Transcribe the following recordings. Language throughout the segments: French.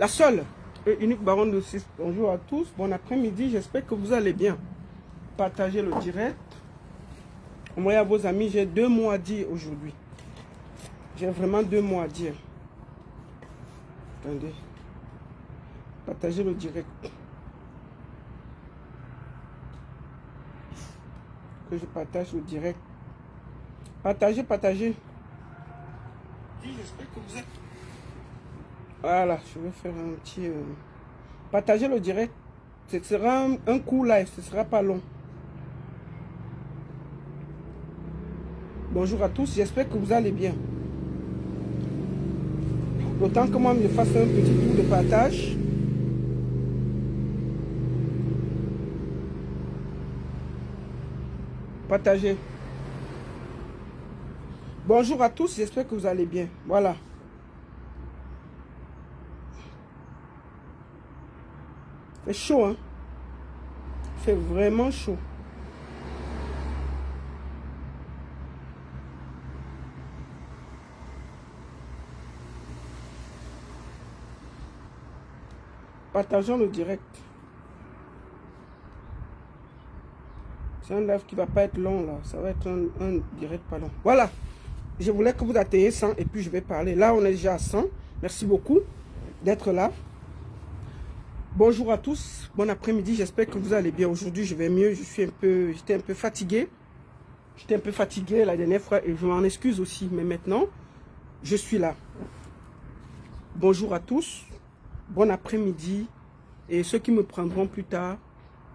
La seule et unique baronne de 6. Bonjour à tous, bon après-midi, j'espère que vous allez bien. Partagez le direct. Envoyez à vos amis, j'ai 2 mots à dire aujourd'hui. J'ai vraiment 2 mots à dire. Attendez. Partagez le direct. Que je partage le direct. Partagez, partagez. J'espère que vous êtes... Voilà, je vais faire un petit... Partagez le direct. Ce sera un court live, ce ne sera pas long. Bonjour à tous, j'espère que vous allez bien. Autant que moi, je fasse un petit tour de partage. Partagez. Bonjour à tous, j'espère que vous allez bien. Voilà. C'est chaud, hein? C'est vraiment chaud. Partageons le direct. C'est un live qui va pas être long là. Ça va être un direct pas long. Voilà. Je voulais que vous atteigniez 100 et puis je vais parler. Là, on est déjà à 100. Merci beaucoup d'être là. Bonjour à tous. Bon après-midi. J'espère que vous allez bien. Aujourd'hui, je vais mieux. J'étais un peu fatigué. J'étais un peu fatigué la dernière fois et je m'en excuse aussi. Mais maintenant, je suis là. Bonjour à tous. Bon après-midi. Et ceux qui me prendront plus tard,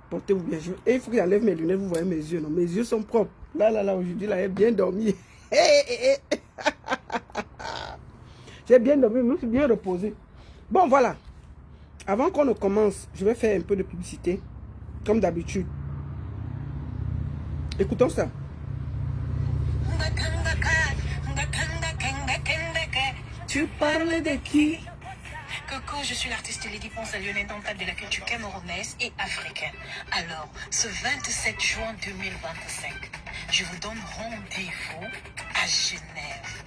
portez-vous bien. Et il faut que j'enlève mes lunettes, vous voyez mes yeux. Non, mes yeux sont propres. Là, aujourd'hui, là, j'ai bien dormi. J'ai bien dormi, je me suis bien reposé. Bon, voilà. Avant qu'on ne commence, je vais faire un peu de publicité. Comme d'habitude. Écoutons ça. Tu parles de qui? Coco, je suis l'artiste Lady Ponce à Lyonnais Dentale de la culture camerounaise et africaine. Alors, ce 27 juin 2025, je vous donne rendez-vous à Genève,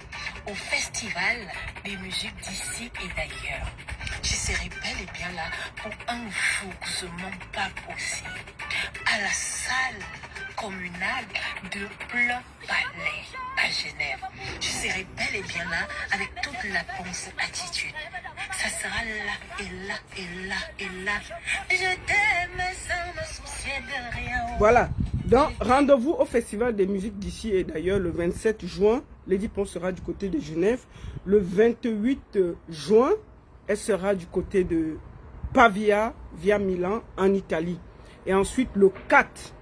au festival des musiques d'ici et d'ailleurs. Je serai bel et bien là pour un jouxement pas possible, à la salle communale de Plein Palais à Genève. Je serai bel et bien là avec toute la Ponce attitude. Ça sera là et là et là et là. Je t'aime sans me soucier de rien. Voilà. Donc, rendez-vous au Festival des musiques d'ici et d'ailleurs le 27 juin. Lady Ponce sera du côté de Genève. Le 28 juin, elle sera du côté de Pavia, via Milan, en Italie. Et ensuite, le 4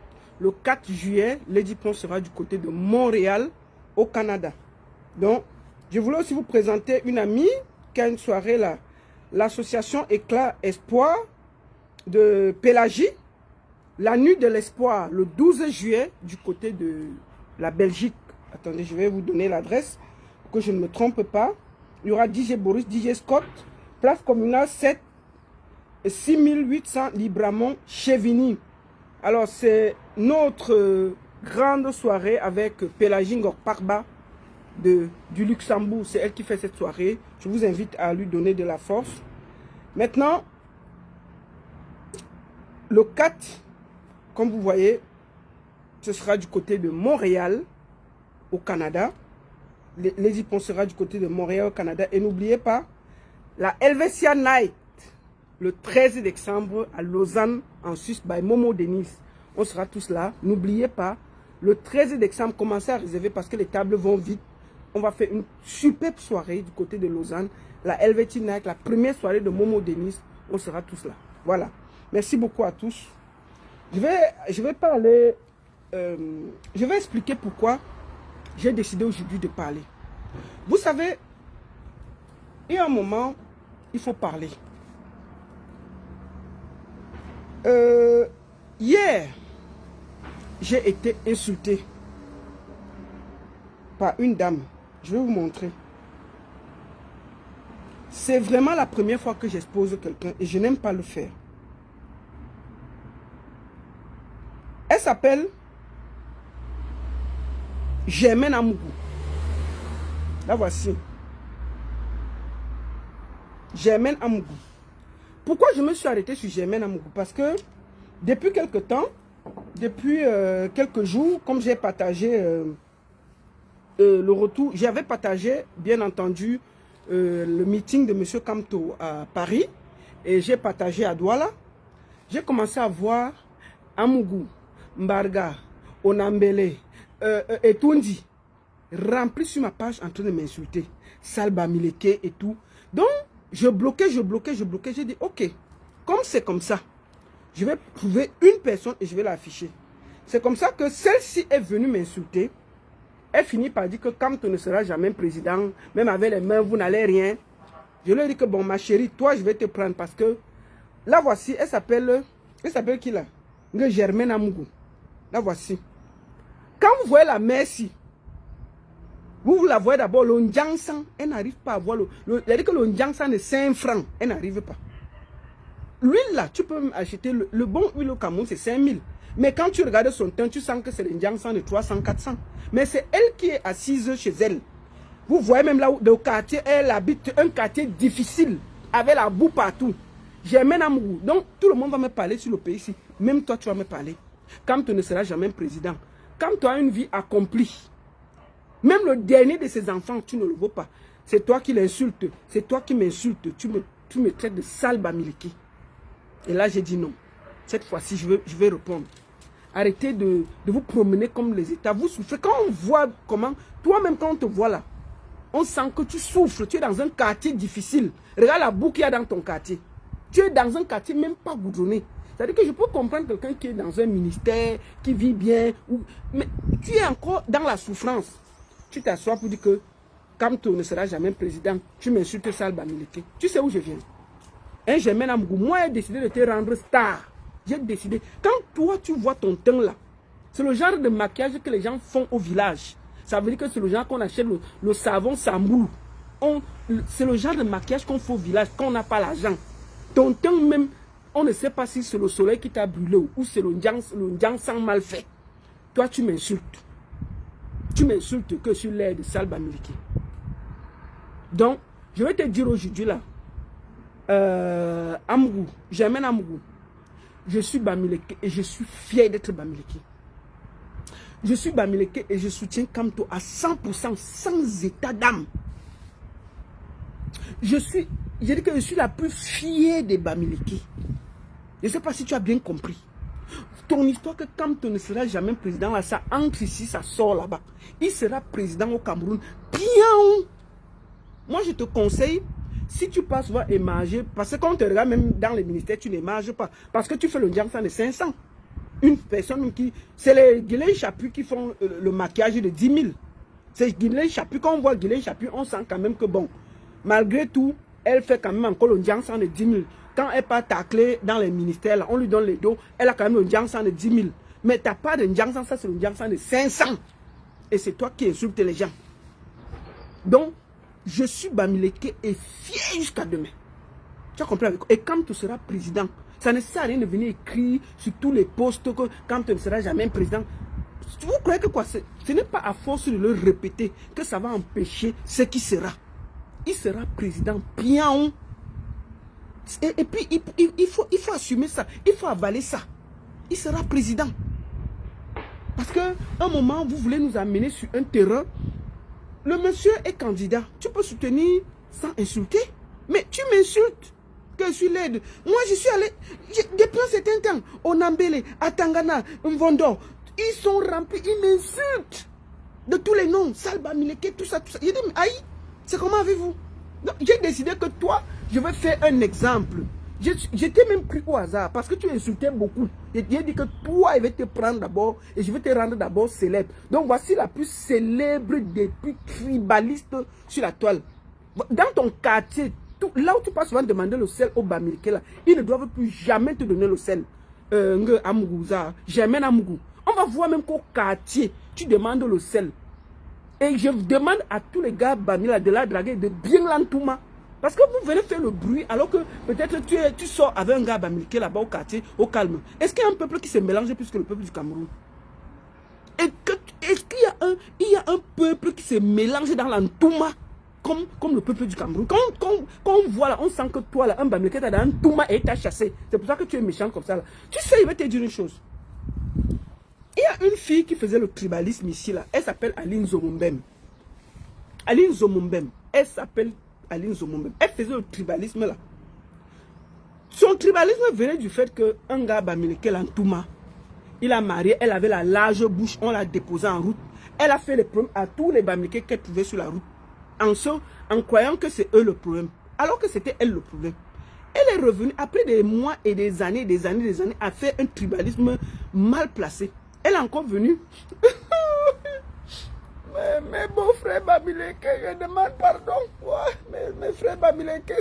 juillet, Lady Ponce sera du côté de Montréal, au Canada. Donc, je voulais aussi vous présenter une amie qui a une soirée là. L'association Éclat Espoir de Pélagie. La nuit de l'espoir, le 12 juillet, du côté de la Belgique. Attendez, je vais vous donner l'adresse pour que je ne me trompe pas. Il y aura DJ Boris, DJ Scott, place communale 7, 6800 Libramont, Chevigny. Alors, c'est notre grande soirée avec Pélagie Ngok-Parba du Luxembourg. C'est elle qui fait cette soirée. Je vous invite à lui donner de la force. Maintenant, le 4, comme vous voyez, ce sera du côté de Montréal, au Canada. Lady Ponce sera du côté de Montréal, au Canada. Et n'oubliez pas, la Helvetia Night, le 13 décembre à Lausanne, en Suisse, by Momo Denise. On sera tous là. N'oubliez pas, le 13 décembre, commencez à réserver parce que les tables vont vite. On va faire une superbe soirée du côté de Lausanne. La Helvetia Night, la première soirée de Momo Denise. On sera tous là. Voilà. Merci beaucoup à tous. Je vais parler, je vais expliquer pourquoi j'ai décidé aujourd'hui de parler. Vous savez, il y a un moment, il faut parler. Hier, j'ai été insulté par une dame. Je vais vous montrer. C'est vraiment la première fois que j'expose quelqu'un et je n'aime pas le faire. Elle s'appelle Germaine Amougou. La voici. Germaine Amougou. Pourquoi je me suis arrêté sur Germaine Amougou? Parce que depuis quelque temps, depuis quelques jours, comme j'ai partagé le retour, j'avais partagé, bien entendu, le meeting de M. Kamto à Paris, et j'ai partagé à Douala. J'ai commencé à voir Amougou, Mbarga, Onambele, Etundi, remplis sur ma page en train de m'insulter. Salba Mileke et tout. Donc, je bloquais. J'ai dit, ok, comme c'est comme ça, je vais trouver une personne et je vais l'afficher. C'est comme ça que celle-ci est venue m'insulter. Elle finit par dire que Kamto ne sera jamais président, même avec les mains, vous n'allez rien. Je lui ai dit que bon, ma chérie, toi, je vais te prendre parce que là, voici, elle s'appelle qui là? Germaine Amougou. Là, voici. Quand vous voyez la merci, vous la voyez d'abord, le Ndjangsan, elle n'arrive pas à voir elle dit que le Ndjangsan de 5 francs, elle n'arrive pas. L'huile là, tu peux acheter le bon huile au Cameroun, c'est 5000. Mais quand tu regardes son teint, tu sens que c'est le Ndjangsan de 300, 400. Mais c'est elle qui est assise chez elle. Vous voyez même là où le quartier, elle habite un quartier difficile, avec la boue partout. Germaine Amougou. Donc tout le monde va me parler sur le pays ici. Même toi, tu vas me parler. Quand tu ne seras jamais président, quand tu as une vie accomplie, même le dernier de ses enfants, tu ne le vois pas. C'est toi qui l'insultes. C'est toi qui m'insultes. Tu me traites de sale bamiliki. Et là, j'ai dit non. Cette fois-ci, je vais répondre. Arrêtez de vous promener comme les États. Vous souffrez. Quand on voit comment, toi-même quand on te voit là, on sent que tu souffres. Tu es dans un quartier difficile. Regarde la boue qu'il y a dans ton quartier. Tu es dans un quartier même pas goudronné. C'est-à-dire que je peux comprendre quelqu'un qui est dans un ministère, qui vit bien, mais tu es encore dans la souffrance. Tu t'assois pour dire que Kamto ne sera jamais président. Tu m'insultes Salba Mileke. Tu sais où je viens? Un Germaine Amougou, moi j'ai décidé de te rendre star. J'ai décidé. Quand toi tu vois ton teint là, c'est le genre de maquillage que les gens font au village. Ça veut dire que c'est le genre qu'on achète le savon Samboulou. C'est le genre de maquillage qu'on fait au village quand on n'a pas l'argent. Ton teint même, on ne sait pas si c'est le soleil qui t'a brûlé ou c'est le Ndjangsan mal fait. Toi tu m'insultes. Tu m'insultes que sur l'air de Salba Mileke. Donc, je vais te dire aujourd'hui là, Amougou, Germaine Amougou, je suis Bamileke et je suis fier d'être Bamileke. Je suis Bamileke et je soutiens Kamto à 100% sans état d'âme. J'ai dit que je suis la plus fière des Bamileke. Je ne sais pas si tu as bien compris. Ton histoire que Kamto ne sera jamais président, là, ça entre ici, ça sort là-bas. Il sera président au Cameroun. Bien. Moi, je te conseille, si tu passes voir émarger, parce que quand on te regarde même dans les ministères, tu n'émarges pas. Parce que tu fais le Ndjangsan de 500. Une personne qui... C'est les Guilain Chapu qui font le maquillage de 10 000. C'est Guilain Chapu. Quand on voit Guilain Chapu, on sent quand même que bon, malgré tout, elle fait quand même encore le Ndjangsan de 10 000. Quand elle part tacler dans les ministères, là, on lui donne les dos, elle a quand même le Ndjangsan de 10 000. Mais tu n'as pas de Ndjangsan, ça c'est le Ndjangsan de 500. Et c'est toi qui insultes les gens. Donc, je suis Bamileke et fier jusqu'à demain. Tu as compris avec moi? Et quand tu seras président, ça ne sert à rien de venir écrire sur tous les postes que quand tu ne seras jamais président. Vous croyez que quoi? Ce n'est pas à force de le répéter que ça va empêcher ce qui sera. Il sera président bien. Et puis, il faut assumer ça. Il faut avaler ça. Il sera président. Parce qu'à un moment, vous voulez nous amener sur un terrain. Le monsieur est candidat. Tu peux soutenir sans insulter. Mais tu m'insultes. Que je suis laide. Moi, je suis allé. Depuis un certain temps, au Nambele, à Tangana, Mvondo, ils sont remplis. Ils m'insultent. De tous les noms. Salba Mileke, tout ça, tout ça. Il dit, aïe, c'est comment avez-vous? J'ai décidé que toi, je vais faire un exemple. J'étais même pris au hasard parce que tu insultais beaucoup. J'ai dit que toi, je vais te prendre d'abord et je vais te rendre d'abord célèbre. Donc voici la plus célèbre des plus tribalistes sur la toile. Dans ton quartier, là où tu passes souvent demander le sel au Bamileke, là, ils ne doivent plus jamais te donner le sel. Amougouza, Germaine Amougou. On va voir même qu'au quartier, tu demandes le sel. Et je demande à tous les gars Bamila de la draguer de bien l'entouma. Parce que vous venez faire le bruit alors que peut-être tu sors avec un gars Bamileke là-bas au quartier, au calme. Est-ce qu'il y a un peuple qui se mélange plus que le peuple du Cameroun? Est-ce qu'il y a un peuple qui se mélange dans l'entouma comme le peuple du Cameroun. Quand on voit là, on sent que toi là, un Bamileke t'as dans un Touma et t'a chassé. C'est pour ça que tu es méchant comme ça là. Tu sais, il va te dire une chose. Il y a une fille qui faisait le tribalisme ici là. Elle s'appelle Aline Zomumbem. Aline Zomumbem. Elle s'appelle Aline Zomumbem. Elle faisait le tribalisme là. Son tribalisme venait du fait qu'un gars Bamileke l'Antouma, il a marié, elle avait la large bouche, on l'a déposée en route. Elle a fait les problèmes à tous les Bamileke qu'elle trouvait sur la route. En croyant que c'est eux le problème. Alors que c'était elle le problème. Elle est revenue après des mois et des années, à faire un tribalisme mal placé. Elle est encore venue. Mes beaux-frères Bamileke, je demande pardon. Ouais, mes frères Bamileke,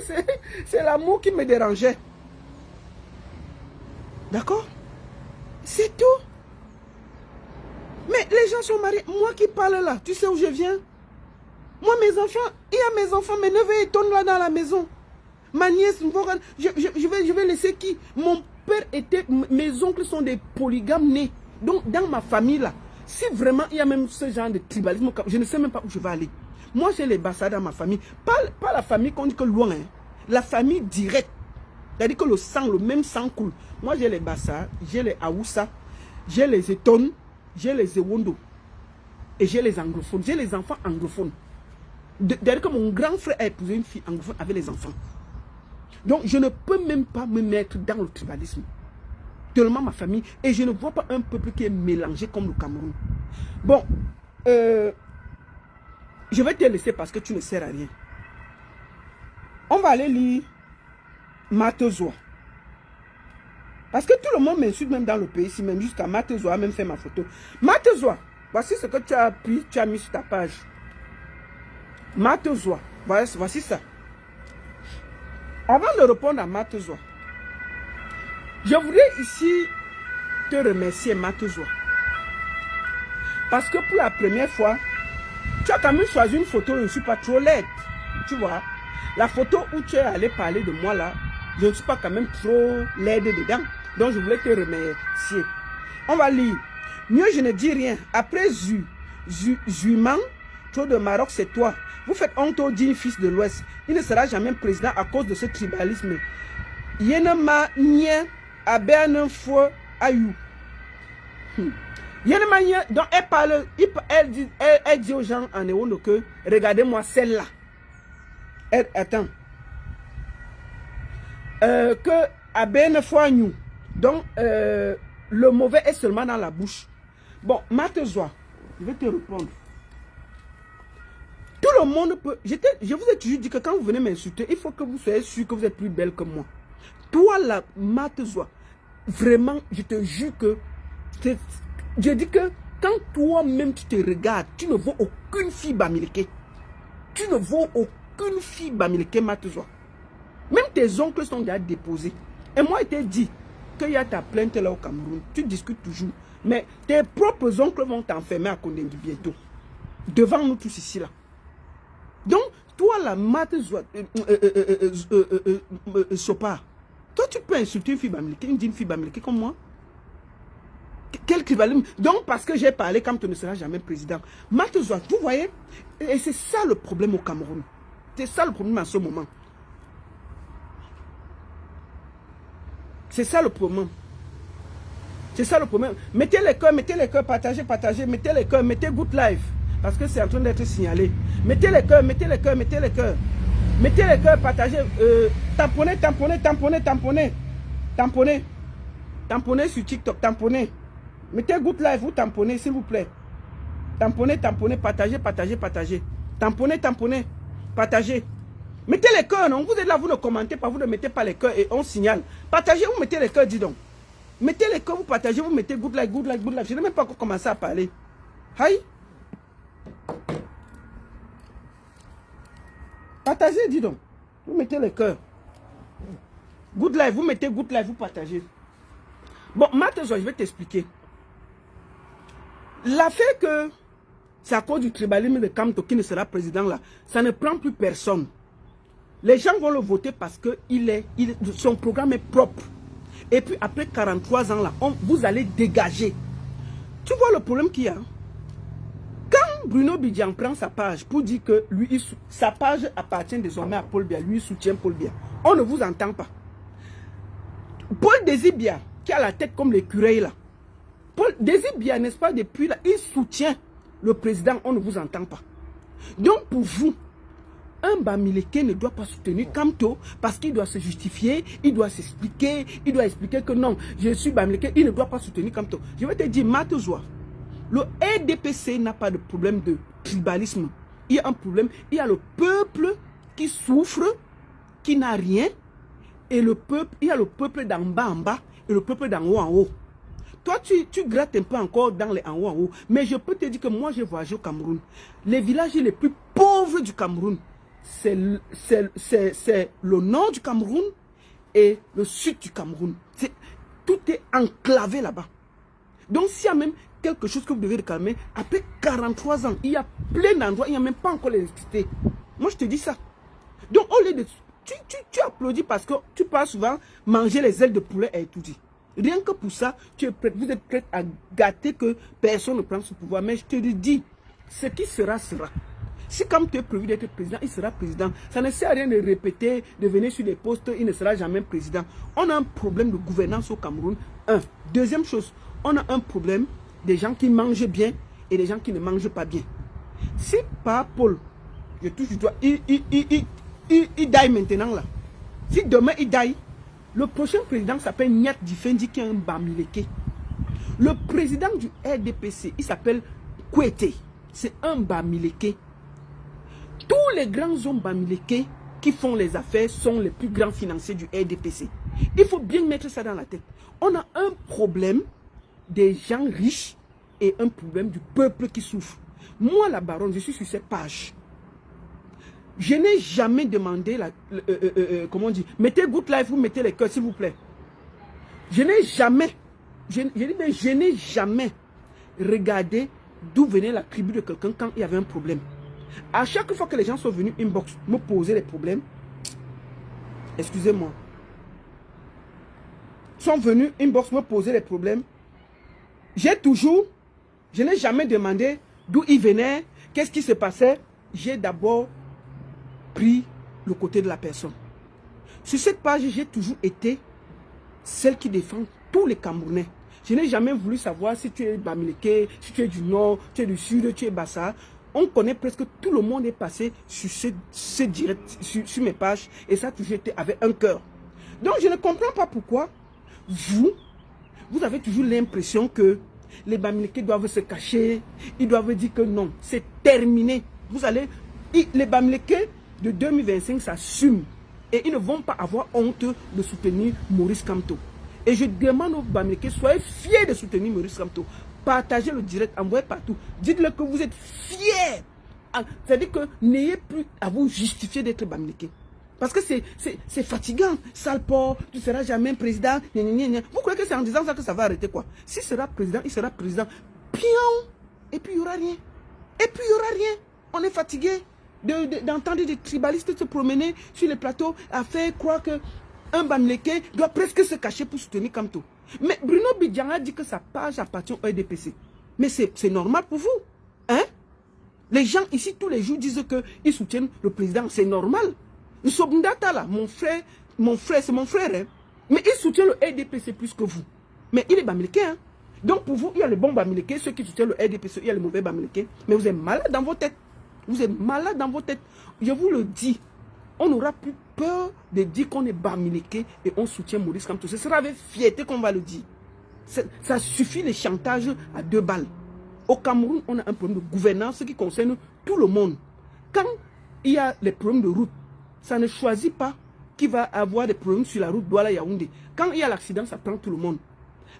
c'est l'amour qui me dérangeait. D'accord? C'est tout. Mais les gens sont mariés. Moi qui parle là, tu sais où je viens? Moi, mes enfants, il y a mes enfants, mes neveux et tonnes là dans la maison. Ma nièce, je vais laisser qui? Mon père était, mes oncles sont des polygames nés. Donc, dans ma famille là, si vraiment il y a même ce genre de tribalisme, je ne sais même pas où je vais aller. Moi, j'ai les Bassa dans ma famille. Pas la famille qu'on dit que loin. Hein. La famille directe. C'est-à-dire que le sang, le même sang coule. Moi, j'ai les Bassa, j'ai les Aoussa, j'ai les Eton, j'ai les Ewondo. Et j'ai les anglophones. J'ai les enfants anglophones. C'est-à-dire que mon grand frère a épousé une fille anglophone avec les enfants. Donc, je ne peux même pas me mettre dans le tribalisme. Tellement ma famille. Et je ne vois pas un peuple qui est mélangé comme le Cameroun. Bon, je vais te laisser parce que tu ne sers à rien. On va aller lire Matezoa. Parce que tout le monde m'insulte même dans le pays ici, même jusqu'à Matezoa a même fait ma photo. Matezoa, voici ce que tu as appris, tu as mis sur ta page. Matezoa, voici ça. Avant de répondre à Matezoa, je voudrais ici te remercier Matezoa. Parce que pour la première fois, tu as quand même choisi une photo, je ne suis pas trop laide. Tu vois, la photo où tu es allé parler de moi là, je ne suis pas quand même trop laide dedans. Donc je voulais te remercier. On va lire. Mieux je ne dis rien. Après Zuiman, trop de Maroc, c'est toi. Vous faites honte au digne fils de l'Ouest. Il ne sera jamais président à cause de ce tribalisme. Yenema nien aberne fou ayou. Yenema nien, donc elle parle, elle dit aux gens en Ewondo que regardez-moi celle-là. Attends. Que aberne fou ayou. Donc le mauvais est seulement dans la bouche. Bon, Matezoa, je vais te répondre. Tout le monde peut... Je vous ai toujours dit que quand vous venez m'insulter, il faut que vous soyez sûr que vous êtes plus belle que moi. Toi, la Matezoa, vraiment, je te jure que... Je dis que quand toi-même tu te regardes, tu ne vaux aucune fille Bamileke. Tu ne vaux aucune fille Bamileke, Matezoa. Même tes oncles sont déjà déposés. Et moi, il t'a dit qu'il y a ta plainte là au Cameroun. Tu discutes toujours. Mais tes propres oncles vont t'enfermer à Kondengui bientôt. Devant nous tous ici là. Donc, toi, la Matezoa, Sopa, toi, tu peux insulter une fille Bamileke, une digne fille Bamileke comme moi. Quel tribalisme. Donc, parce que j'ai parlé quand tu ne seras jamais président. Matezoa, vous voyez, et c'est ça le problème au Cameroun. C'est ça le problème en ce moment. C'est ça le problème. C'est ça le problème. Mettez les cœurs, partagez, mettez les cœurs, mettez good life. Parce que c'est en train d'être signalé. Mettez les cœurs, mettez les cœurs, mettez les cœurs. Mettez les cœurs, partagez. Tamponnez. Tamponnez sur TikTok, tamponnez. Mettez good life, vous tamponnez, s'il vous plaît. Tamponnez, partagez. Tamponnez, partagez. Mettez les cœurs, non? Vous êtes là, vous ne commentez pas, vous ne mettez pas les cœurs et on signale. Partagez, vous mettez les cœurs, dis donc. Mettez les cœurs, vous partagez, vous mettez good life. Je n'ai même pas encore commencé à parler. Aïe. Partagez, dis donc. Vous mettez les cœurs. Good life, vous mettez good life, vous partagez. Bon, Matezoa, je vais t'expliquer. L'affaire que c'est à cause du tribalisme de Kamto qui ne sera président là, ça ne prend plus personne. Les gens vont le voter parce que son programme est propre. Et puis après 43 ans là, vous allez dégager. Tu vois le problème qu'il y a? Quand quand Bruno Bidjan prend sa page pour dire que lui, sa page appartient désormais à Paul Biya, lui il soutient Paul Biya, on ne vous entend pas. Paul Désir-Biya, qui a la tête comme l'écureuil là, Paul Désir-Biya, n'est-ce pas, depuis là, il soutient le président, on ne vous entend pas. Donc pour vous, un Bamileke ne doit pas soutenir Kamto parce qu'il doit se justifier, il doit s'expliquer, il doit expliquer que non, je suis Bamileke, il ne doit pas soutenir Kamto. Je vais te dire, Matezwa, le RDPC n'a pas de problème de tribalisme. Il y a un problème, il y a le peuple qui souffre, qui n'a rien, et le peuple, il y a le peuple d'en bas en bas et le peuple d'en haut en haut. Toi, tu grattes un peu encore dans les en haut, mais je peux te dire que moi, j'ai voyagé au Cameroun. Les villages les plus pauvres du Cameroun, c'est le nord du Cameroun et le sud du Cameroun. Tout est enclavé là-bas. Donc, s'il y a même quelque chose que vous devez réclamer, après 43 ans, il y a plein d'endroits, il n'y a même pas encore l'électricité. Moi, je te dis ça. Donc, au lieu de... Tu applaudis parce que tu pars souvent manger les ailes de poulet et tout dit. Rien que pour ça, vous êtes prêt à gâter que personne ne prend ce pouvoir. Mais je te le dis, ce qui sera, sera. Si comme tu es prévu d'être président, il sera président. Ça ne sert à rien de répéter, de venir sur des postes, il ne sera jamais président. On a un problème de gouvernance au Cameroun. Un. Deuxième chose, on a un problème des gens qui mangent bien et des gens qui ne mangent pas bien. Si par Paul, je touche du doigt, il daille maintenant là. Si demain il daille, le prochain président s'appelle Nyat Difendi qui est un Bamileke. Le président du RDPC, il s'appelle Kouete. C'est un Bamileke. Tous les grands hommes Bamileke qui font les affaires sont les plus grands financiers du RDPC. Il faut bien mettre ça dans la tête. On a un problème des gens riches et un problème du peuple qui souffre. Moi, la baronne, je suis sur cette page. Je n'ai jamais demandé, comment on dit, mettez good life ou mettez les cœurs, s'il vous plaît. Je n'ai jamais, je n'ai jamais regardé d'où venait la tribu de quelqu'un quand il y avait un problème. À chaque fois que les gens sont venus inbox me poser les problèmes, excusez-moi, sont venus inbox me poser les problèmes, je n'ai jamais demandé d'où ils venaient, qu'est-ce qui se passait. J'ai d'abord pris le côté de la personne. Sur cette page, j'ai toujours été celle qui défend tous les Camerounais. Je n'ai jamais voulu savoir si tu es Bamileke, si tu es du nord, tu es du sud, tu es Bassa. On connaît presque tout le monde est passé sur ce direct, sur mes pages, et ça a toujours été avec un cœur. Donc je ne comprends pas pourquoi vous avez toujours l'impression que les Bamileke doivent se cacher, ils doivent dire que non, c'est terminé. Les Bamileke de 2025 s'assument et ils ne vont pas avoir honte de soutenir Maurice Kamto. Et je demande aux Bamileke, soyez fiers de soutenir Maurice Kamto. Partagez le direct, envoyez partout. Dites-le que vous êtes fiers. C'est-à-dire que n'ayez plus à vous justifier d'être Bamileke. Parce que c'est fatigant. Sale porc, tu ne seras jamais président. Vous croyez que c'est en disant ça que ça va arrêter quoi? S'il sera président, il sera président. Pion. Et puis il n'y aura rien. Et puis il n'y aura rien. On est fatigué d'entendre des tribalistes se promener sur les plateaux à faire croire qu'un Bamileke doit presque se cacher pour soutenir Kamto. Mais Bruno Bidjan a dit que sa page appartient au RDPC. Mais c'est normal pour vous. Hein? Les gens ici tous les jours disent qu'ils soutiennent le président. C'est normal. Sobndata là, mon frère, c'est mon frère. Hein? Mais il soutient le RDPC plus que vous. Mais il est Bamileke. Hein? Donc pour vous, il y a les bons Bamileke, ceux qui soutiennent le RDPC, il y a les mauvais Bamileke. Mais vous êtes malade dans vos têtes. Vous êtes malade dans vos têtes. Je vous le dis. On n'aura plus peur de dire qu'on est Bamileke et on soutient Maurice Kamto. Ce sera avec fierté qu'on va le dire. Ça suffit les chantages à 2 balles. Au Cameroun, on a un problème de gouvernance qui concerne tout le monde. Quand il y a les problèmes de route, ça ne choisit pas qui va avoir des problèmes sur la route Douala-Yaoundé. Quand il y a l'accident, ça prend tout le monde.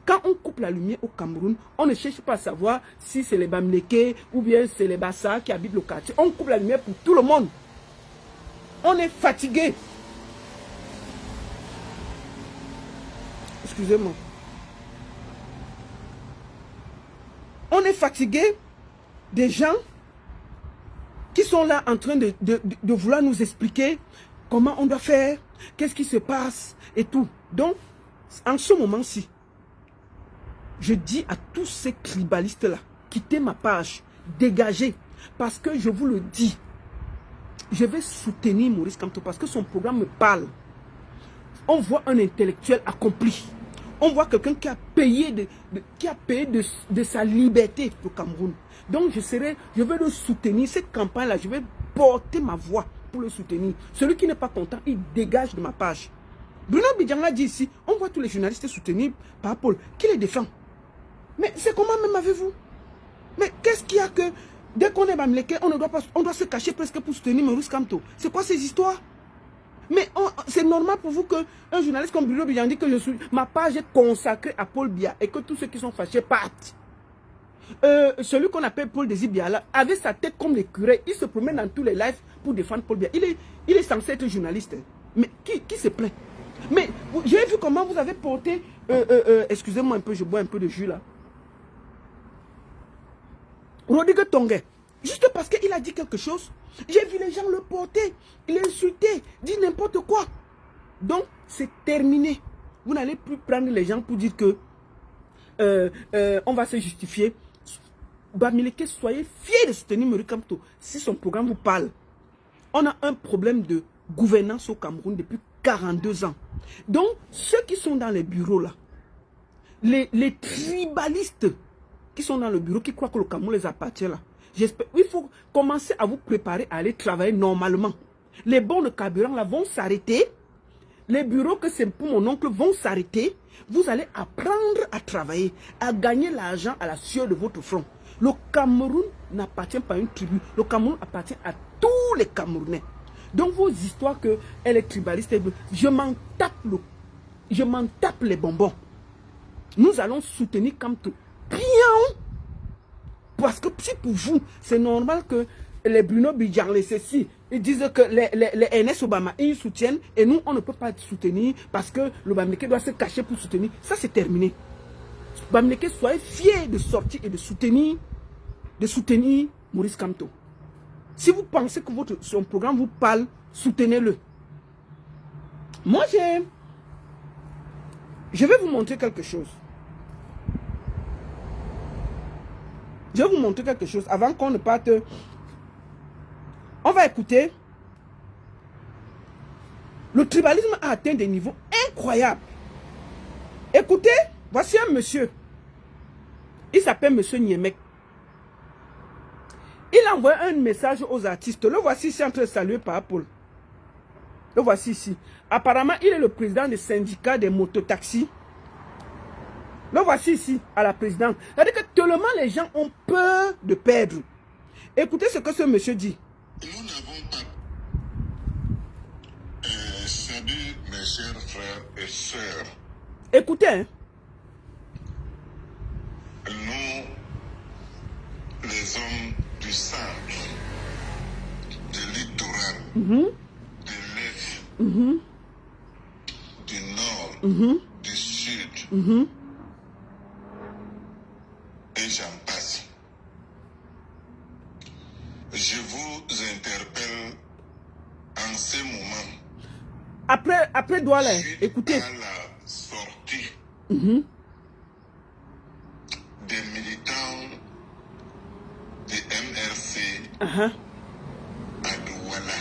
Quand on coupe la lumière au Cameroun, on ne cherche pas à savoir si c'est les Bamileke ou bien c'est les Bassa qui habitent le quartier. On coupe la lumière pour tout le monde. On est fatigué. Excusez-moi. On est fatigué des gens qui sont là en train de vouloir nous expliquer comment on doit faire, qu'est-ce qui se passe et tout. Donc, en ce moment-ci, je dis à tous ces tribalistes-là, quittez ma page, dégagez. Parce que je vous le dis, je vais soutenir Maurice Kamto parce que son programme me parle. On voit un intellectuel accompli. On voit quelqu'un qui a payé, de sa liberté au Cameroun. Donc je vais le soutenir. Cette campagne-là, je vais porter ma voix pour le soutenir. Celui qui n'est pas content, il dégage de ma page. Bruno Bidjanga dit ici, on voit tous les journalistes soutenus par Paul, qui les défend. Mais c'est comment même avez-vous? Mais qu'est-ce qu'il y a que, dès qu'on est Bamileke, on doit se cacher presque pour soutenir Maurice Kamto? C'est quoi ces histoires? Mais c'est normal pour vous qu'un journaliste comme Bruno Bidjanga dit que ma page est consacrée à Paul Biya et que tous ceux qui sont fâchés partent. Celui qu'on appelle Paul Désir Biala avait sa tête comme l'écureuil. Il se promène dans tous les lives pour défendre Paul Biya. Il est censé être journaliste. Mais qui se plaint? Mais j'ai vu comment vous avez porté... excusez-moi un peu, je bois un peu de jus là. Rodrigue Tongue. Juste parce qu'il a dit quelque chose. J'ai vu les gens le porter, l'insulter, dire n'importe quoi. Donc, c'est terminé. Vous n'allez plus prendre les gens pour dire que on va se justifier. Bamileke, soyez fiers de soutenir Maurice Kamto si son programme vous parle. On a un problème de gouvernance au Cameroun depuis 42 ans. Donc, ceux qui sont dans les bureaux là, les tribalistes qui sont dans le bureau, qui croient que le Cameroun les appartient là, j'espère, il faut commencer à vous préparer à aller travailler normalement. Les bons de carburant là vont s'arrêter. Les bureaux que c'est pour mon oncle vont s'arrêter. Vous allez apprendre à travailler, à gagner l'argent à la sueur de votre front. Le Cameroun n'appartient pas à une tribu. Le Cameroun appartient à tous les Camerounais. Donc vos histoires qu'elle est tribaliste, je m'en tape les bonbons. Nous allons soutenir Kamto. Bien. Parce que si pour vous, c'est normal que les Bruno Bidjanga, les ceci, ils disent que les NS Obama, ils soutiennent et nous, on ne peut pas soutenir parce que le Bamileke doit se cacher pour soutenir. Ça, c'est terminé. Bamileke, soyez fiers de sortir et de soutenir Maurice Kamto. Si vous pensez que son programme vous parle, soutenez-le. Moi, je vais vous montrer quelque chose. Je vais vous montrer quelque chose avant qu'on ne parte. On va écouter. Le tribalisme a atteint des niveaux incroyables. Écoutez, voici un monsieur. Il s'appelle monsieur Niemek. Il envoie un message aux artistes. Le voici ici en train de saluer par Paul. Le voici ici. Apparemment, il est le président du syndicat des mototaxis. Le voici ici, à la présidence. C'est-à-dire que tellement les gens ont peur de perdre. Écoutez ce que ce monsieur dit. Nous n'avons pas... salut mes chers frères et sœurs. Écoutez, hein. Nous, les hommes du centre, du littoral, de l'est, du nord, du sud, et j'en passe. Je vous interpelle en ce moment. Après Douala, écoutez. À la sortie des militants de MRC à Douala.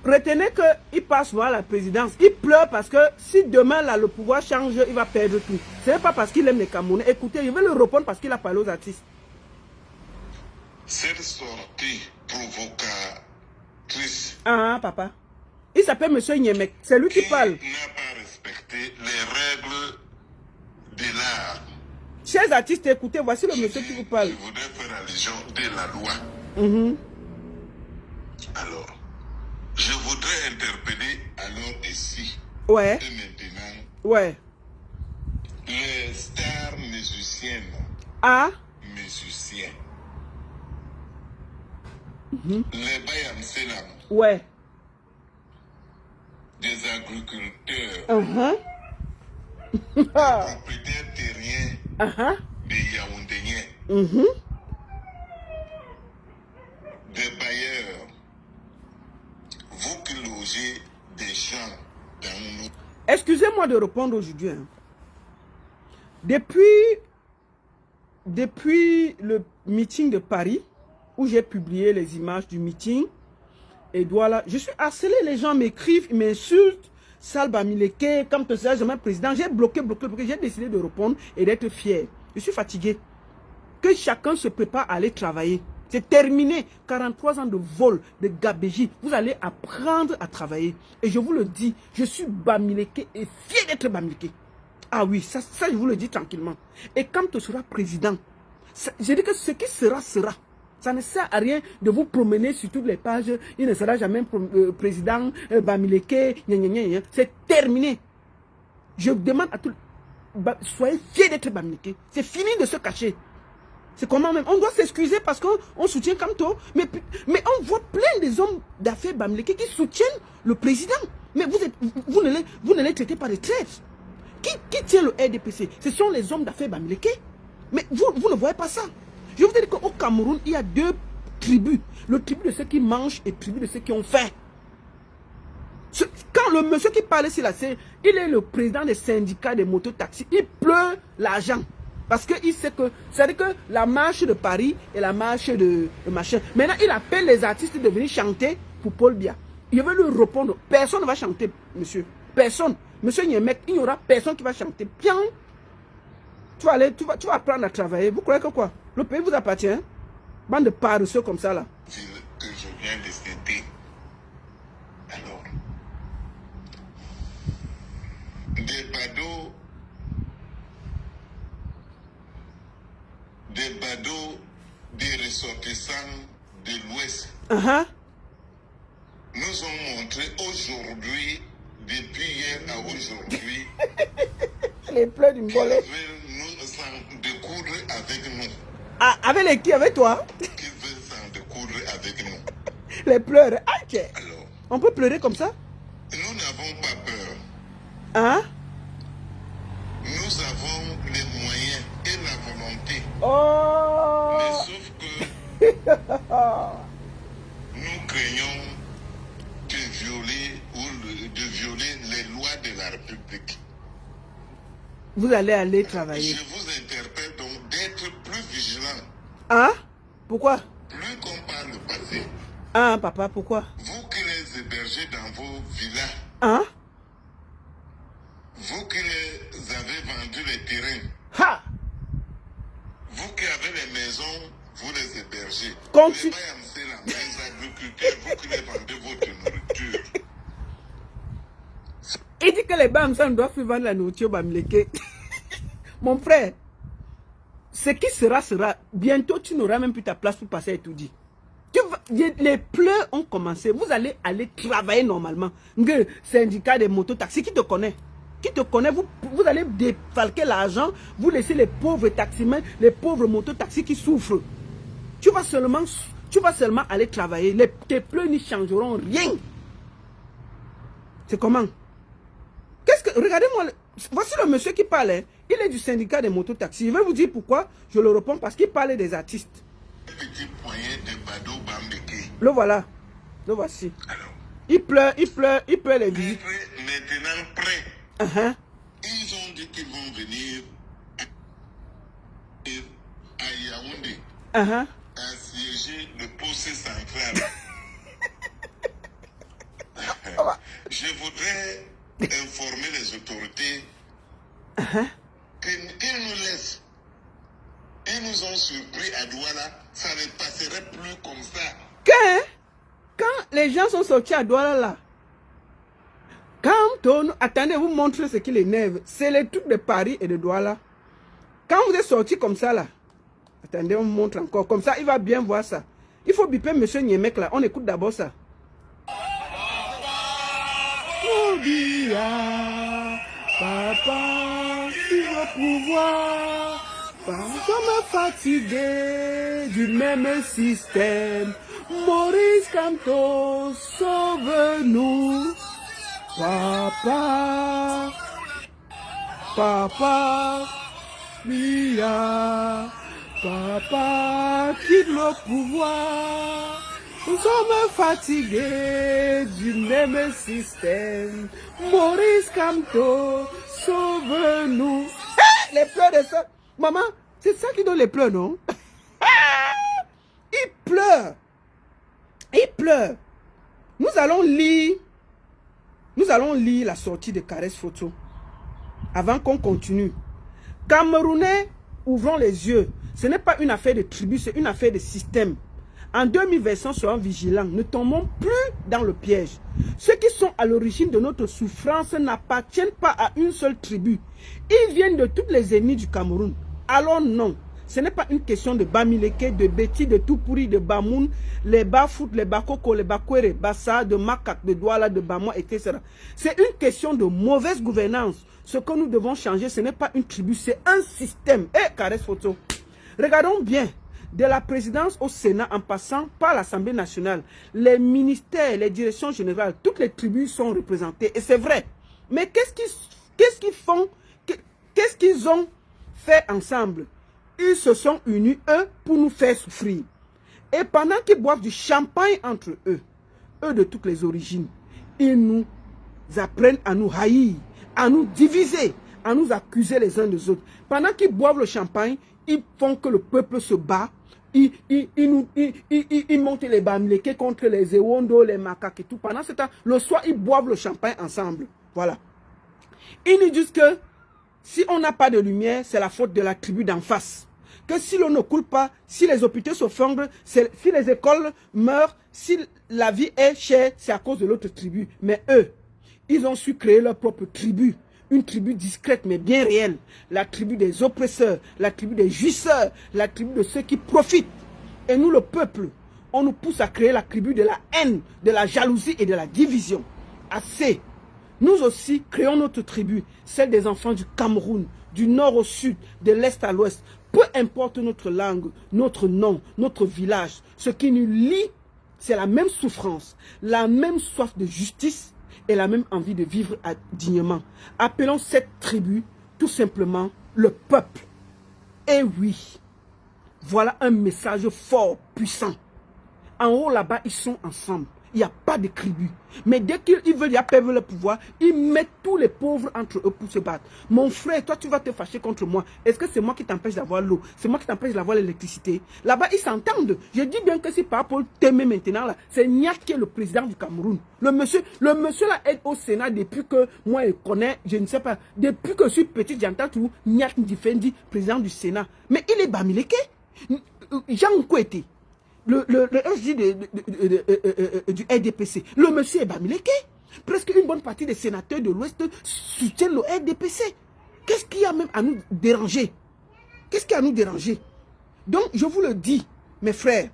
Retenez qu'il passe voir la présidence. Il pleure parce que si demain là, le pouvoir change, il va perdre tout. Ce n'est pas parce qu'il aime les Camerounais. Écoutez, je vais le répondre parce qu'il a parlé aux artistes. Cette sortie provocatrice. Ah, papa. Il s'appelle monsieur Niemek. C'est lui qui parle. N'a pas respecté les règles de l'art. Chers artistes, écoutez, voici le monsieur qui vous parle. Je voudrais faire allusion de la loi. Alors, je voudrais interpeller alors ici. Ouais. Et maintenant. Ouais. Les stars musiciennes. Ah. Musiciens. Les Bayam Selam. Ouais. Des agriculteurs. Des propriétaires terriens. Des Yaoundéens. Des bailleurs. Vous qui logez des gens dans nos... Excusez-moi de répondre aujourd'hui. Hein. Depuis le meeting de Paris, où j'ai publié les images du meeting. Et voilà, je suis harcelé, les gens m'écrivent, ils m'insultent. Salba Mileke, comme tu sais, jamais président. J'ai bloqué. J'ai décidé de répondre et d'être fier. Je suis fatigué. Que chacun se prépare à aller travailler. C'est terminé. 43 ans de vol, de gabégie. Vous allez apprendre à travailler. Et je vous le dis, je suis Bamileke et fier d'être Bamileke. Ah oui, ça je vous le dis tranquillement. Et quand tu seras président, je dis que ce qui sera, sera. Ça ne sert à rien de vous promener sur toutes les pages. Il ne sera jamais président Bamileke. C'est terminé. Je demande à tous, soyez fiers d'être Bamileke. C'est fini de se cacher. C'est comment même. On doit s'excuser parce qu'on soutient Kamto. Mais on voit plein des hommes d'affaires Bamileke qui soutiennent le président. Mais vous ne les traitez pas de traîtres. Qui tient le RDPC? Ce sont les hommes d'affaires Bamileke. Mais vous ne voyez pas ça. Je vous dis qu'au Cameroun, il y a deux tribus. Le tribu de ceux qui mangent et le tribu de ceux qui ont faim. Quand le monsieur qui parle ici, là, il est le président des syndicats des mototaxis. Il pleure l'argent. Parce qu'il sait que, c'est-à-dire que la marche de Paris et la marche de machin. Maintenant, il appelle les artistes de venir chanter pour Paul Biya. Il veut lui répondre. Personne ne va chanter, monsieur. Personne. Monsieur Niemek, il n'y aura personne qui va chanter. Bien. Tu vas apprendre à travailler. Vous croyez que quoi? Le pays vous appartient. Hein? Bande de paresseux comme ça là. Que je viens de citer. Alors, des badauds, des ressortissants de l'Ouest nous ont montré aujourd'hui, depuis hier à aujourd'hui, les pleurs du Mbolé. Nous s'en découdre avec nous. Ah, avec les qui? Avec toi? Qui veut s'en découdre avec nous? Les pleurs. Ah, okay. Alors, on peut pleurer comme ça? Nous n'avons pas peur. Hein? Nous avons les moyens et la volonté. Oh! Mais sauf que nous craignons de violer les lois de la République. Vous allez aller travailler. Je vous interpelle donc d'être plus vigilant. Hein? Pourquoi? Plus qu'on parle le passé. Ah, papa, pourquoi? Vous qui les hébergez dans vos villas. Hein? Vous qui les avez vendu les terrains. Ha! Vous qui avez les maisons, vous les hébergez. Continue. Les agriculteurs, vous qui les vendez votre nourriture. Il dit que les Bamsan doivent vendre la nourriture Bamileke. Mon frère, ce qui sera, sera. Bientôt, tu n'auras même plus ta place pour passer à tout dit. Les pleurs ont commencé. Vous allez aller travailler normalement. Le syndicat des mototaxis, qui te connaît? Qui te connaît? Vous allez défalquer l'argent. Vous laissez les pauvres taximens, les pauvres mototaxis qui souffrent. Tu vas seulement aller travailler. Tes pleurs n'y changeront rien. C'est comment? Regardez-moi, voici le monsieur qui parlait. Il est du syndicat des mototaxis. Je vais vous dire pourquoi je le réponds. Parce qu'il parlait des artistes. Petit poignet de Badou Bambeke. Le voilà. Le voici. Alors, il pleure les visites. Maintenant prêt. Ils ont dit qu'ils vont venir à Yaoundé. Assiéger le poste central. Je voudrais informer les autorités qu'ils nous laissent. Ils nous ont surpris à Douala, ça ne passerait plus comme ça. Quand les gens sont sortis à Douala là, attendez, vous montrez ce qui l'énerve. C'est les trucs de Paris et de Douala. Quand vous êtes sortis comme ça là, attendez, on vous montre encore. Comme ça, il va bien voir ça. Il faut biper monsieur Niemek là. On écoute d'abord ça. Papa, tu veux pouvoir. Papa me fatigué du même système. Maurice Kamto, sauve-nous. Papa, Biya, papa, quitte le pouvoir. Nous sommes fatigués du même système. Maurice Kamto, sauve-nous. Les pleurs de ça. Maman, c'est ça qui donne les pleurs, non? Il pleure. Il pleure. Nous allons lire la sortie de Caresse Photo avant qu'on continue. Camerounais, ouvrons les yeux. Ce n'est pas une affaire de tribu, c'est une affaire de système. En 2020, soyons vigilants. Ne tombons plus dans le piège. Ceux qui sont à l'origine de notre souffrance n'appartiennent pas à une seule tribu. Ils viennent de toutes les ennemis du Cameroun. Alors non. Ce n'est pas une question de Bamileke, de Betty, de Toupouri, de Bamoun, les Bafout, les Bakoko, les Bakwere, Bassa, de Makak, de Douala, de Bamwa, etc. C'est une question de mauvaise gouvernance. Ce que nous devons changer, ce n'est pas une tribu, c'est un système. Caresse Photo. Regardons bien. De la présidence au Sénat en passant par l'Assemblée nationale, les ministères, les directions générales, toutes les tribus sont représentées. Et c'est vrai. Mais qu'est-ce qu'ils font? Qu'est-ce qu'ils ont fait ensemble? Ils se sont unis, eux, pour nous faire souffrir. Et pendant qu'ils boivent du champagne entre eux, eux de toutes les origines, ils nous apprennent à nous haïr, à nous diviser, à nous accuser les uns des autres. Pendant qu'ils boivent le champagne, ils font que le peuple se bat. Ils montent les Bamileke contre les Ewondo, les Makak et tout. Pendant ce temps, le soir, ils boivent le champagne ensemble. Voilà. Ils nous disent que si on n'a pas de lumière, c'est la faute de la tribu d'en face. Que si l'eau ne coule pas, si les hôpitaux se fondent, si les écoles meurent, si la vie est chère, c'est à cause de l'autre tribu. Mais eux, ils ont su créer leur propre tribu. Une tribu discrète mais bien réelle. La tribu des oppresseurs, la tribu des jouisseurs, la tribu de ceux qui profitent. Et nous, le peuple, on nous pousse à créer la tribu de la haine, de la jalousie et de la division. Assez. Nous aussi, créons notre tribu, celle des enfants du Cameroun, du nord au sud, de l'est à l'ouest. Peu importe notre langue, notre nom, notre village, ce qui nous lie, c'est la même souffrance, la même soif de justice, et la même envie de vivre dignement. Appelons cette tribu tout simplement le peuple. Et oui, voilà un message fort, puissant. En haut là-bas, ils sont ensemble. Il n'y a pas de tribu. Mais dès qu'ils veulent perdre le pouvoir, ils mettent tous les pauvres entre eux pour se battre. Mon frère, toi tu vas te fâcher contre moi. Est-ce que c'est moi qui t'empêche d'avoir l'eau? C'est moi qui t'empêche d'avoir l'électricité? Là-bas, ils s'entendent. Je dis bien que si par rapport Témé maintenant, là, c'est Niak qui est le président du Cameroun. Le monsieur là est au Sénat depuis que moi je connais, je ne sais pas, depuis que je suis petit, j'entends tout Niak Ndifendi, président du Sénat. Mais il est Bamileke. Jean Nkwete. Le SG du RDPC, le monsieur est Bamileke. Presque une bonne partie des sénateurs de l'Ouest soutiennent le RDPC. Qu'est-ce qu'il y a même à nous déranger? Qu'est-ce qu'il y a à nous déranger? Donc, je vous le dis, mes frères,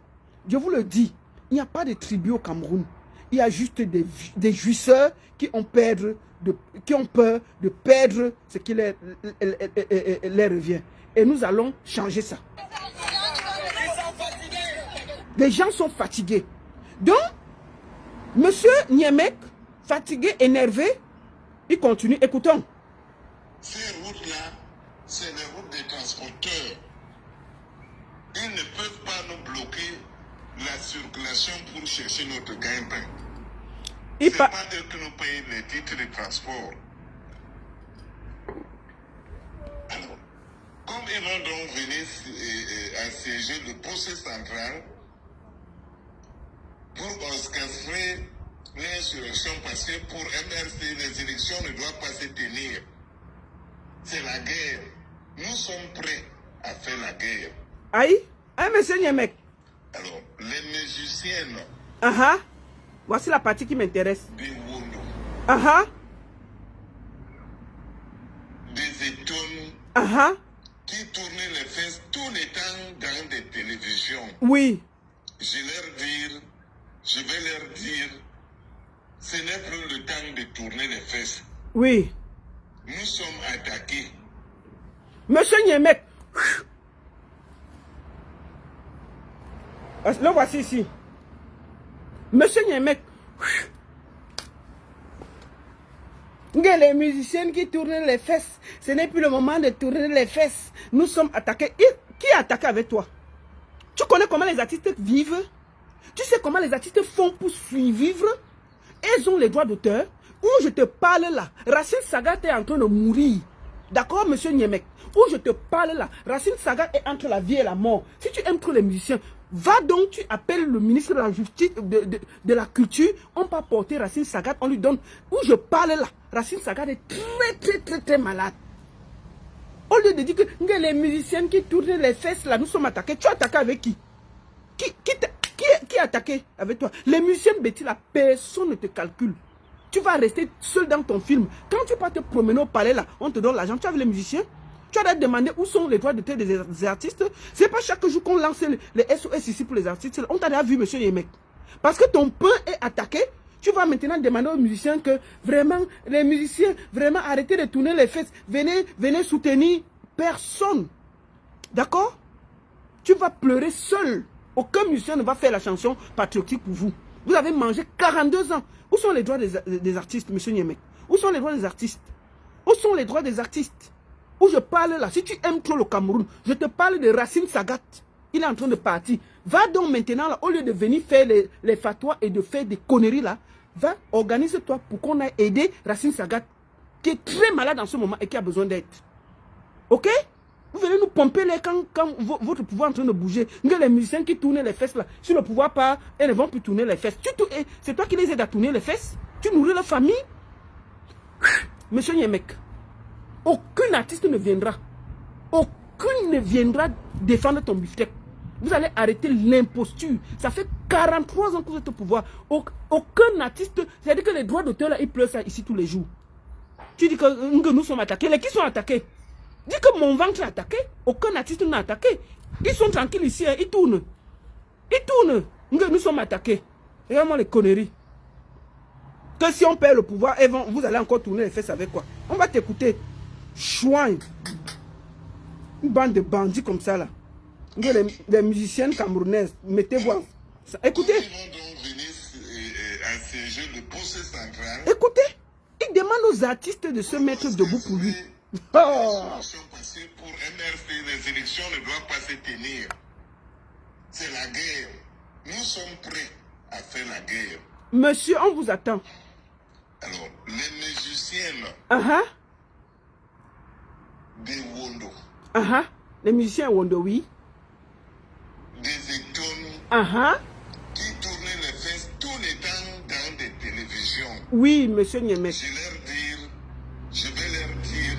je vous le dis, il n'y a pas de tribu au Cameroun. Il y a juste des jouisseurs qui ont peur de perdre ce qui leur revient. Et nous allons changer ça. Les gens sont fatigués. Donc, monsieur Niemek, fatigué, énervé, il continue. Écoutons. Ces routes-là, c'est les routes des transporteurs. Ils ne peuvent pas nous bloquer la circulation pour chercher notre gain-pain. Ce n'est pas eux qui nous payent les titres de transport. Alors, comme ils vont donc venir assiéger le poste central, pour orchestrer l'insurrection, parce que pour MRC, les élections ne doivent pas se tenir. C'est la guerre. Nous sommes prêts à faire la guerre. Aïe, monsieur Niemek. Alors, les musiciennes. Voici la partie qui m'intéresse. Des Wondo. Des étonnes. Qui tournaient les fesses tout le temps dans des télévisions. Oui. Je vais leur dire, ce n'est plus le temps de tourner les fesses. Oui. Nous sommes attaqués. Monsieur Niemek. Le voici ici. Monsieur Niemek. Les musiciennes qui tournent les fesses, ce n'est plus le moment de tourner les fesses. Nous sommes attaqués. Qui est attaqué avec toi? Tu connais comment les artistes vivent? Tu sais comment les artistes font pour survivre? Elles ont les droits d'auteur. Où je te parle là, Racine Saga est en train de mourir. D'accord, monsieur Niemek? Où je te parle là, Racine Saga est entre la vie et la mort. Si tu aimes trop les musiciens, Va donc, tu appelles le ministre de la Justice, de la Culture, on va porter Racine Sagat, on lui donne, où je parle là, Racine Sagat est très malade. Au lieu de dire que les musiciens qui tournent les fesses là, nous sommes attaqués, tu as attaqué avec qui? Qui a attaqué avec toi? Les musiciens Betty là, personne ne te calcule. Tu vas rester seul dans ton film. Quand tu vas te promener au palais là, on te donne l'argent, tu as vu les musiciens? Tu as demandé où sont les droits d'auteur des artistes. C'est pas chaque jour qu'on lance les SOS ici pour les artistes. On t'a déjà vu, monsieur Yemek. Parce que ton pain est attaqué. Tu vas maintenant demander aux musiciens que vraiment, les musiciens, vraiment arrêtez de tourner les fesses. Venez soutenir personne. D'accord? Tu vas pleurer seul. Aucun musicien ne va faire la chanson patriotique pour vous. Vous avez mangé 42 ans. Où sont les droits des artistes, monsieur Yemek? Où sont les droits des artistes? Où sont les droits des artistes? Où je parle là, si tu aimes trop le Cameroun, je te parle de Racine Sagat. Il est en train de partir. Va donc maintenant là, au lieu de venir faire les fatwas et de faire des conneries là, va, organise-toi pour qu'on aille aider Racine Sagat, qui est très malade en ce moment et qui a besoin d'aide. Ok? Vous venez nous pomper les quand votre pouvoir est en train de bouger. Les musiciens qui tournent les fesses là, si le pouvoir part, elles ne vont plus tourner les fesses. C'est toi qui les aides à tourner les fesses? Tu nourris la famille? Monsieur Yemek. Aucun artiste ne viendra. Aucun ne viendra défendre ton beefsteak. Vous allez arrêter l'imposture. Ça fait 43 ans que vous êtes au pouvoir. Aucun artiste, c'est-à-dire que les droits d'auteur là, ils pleurent ça ici tous les jours. Tu dis que nous sommes attaqués. Les qui sont attaqués? Dis que mon ventre est attaqué. Aucun artiste n'a attaqué. Ils sont tranquilles ici, hein, ils tournent. Ils tournent. Nous sommes attaqués. Regarde-moi les conneries. Que si on perd le pouvoir, vous allez encore tourner les fesses avec quoi? On va t'écouter. Chouin. Une bande de bandits comme ça là. Les musiciennes camerounaises, mettez-vous. Écoutez. Écoutez. Il demande aux artistes de se mettre debout pour lui. Pour MRC, les élections ne doivent pas se tenir. C'est la guerre. Nous sommes prêts à faire la guerre. Monsieur, on vous attend. Alors, les musiciennes. Des Wondo. Les musiciens Wondo, oui. Des Etones. Qui tournaient les fesses tous les temps dans des télévisions. Oui, monsieur Niemek. Je vais leur dire,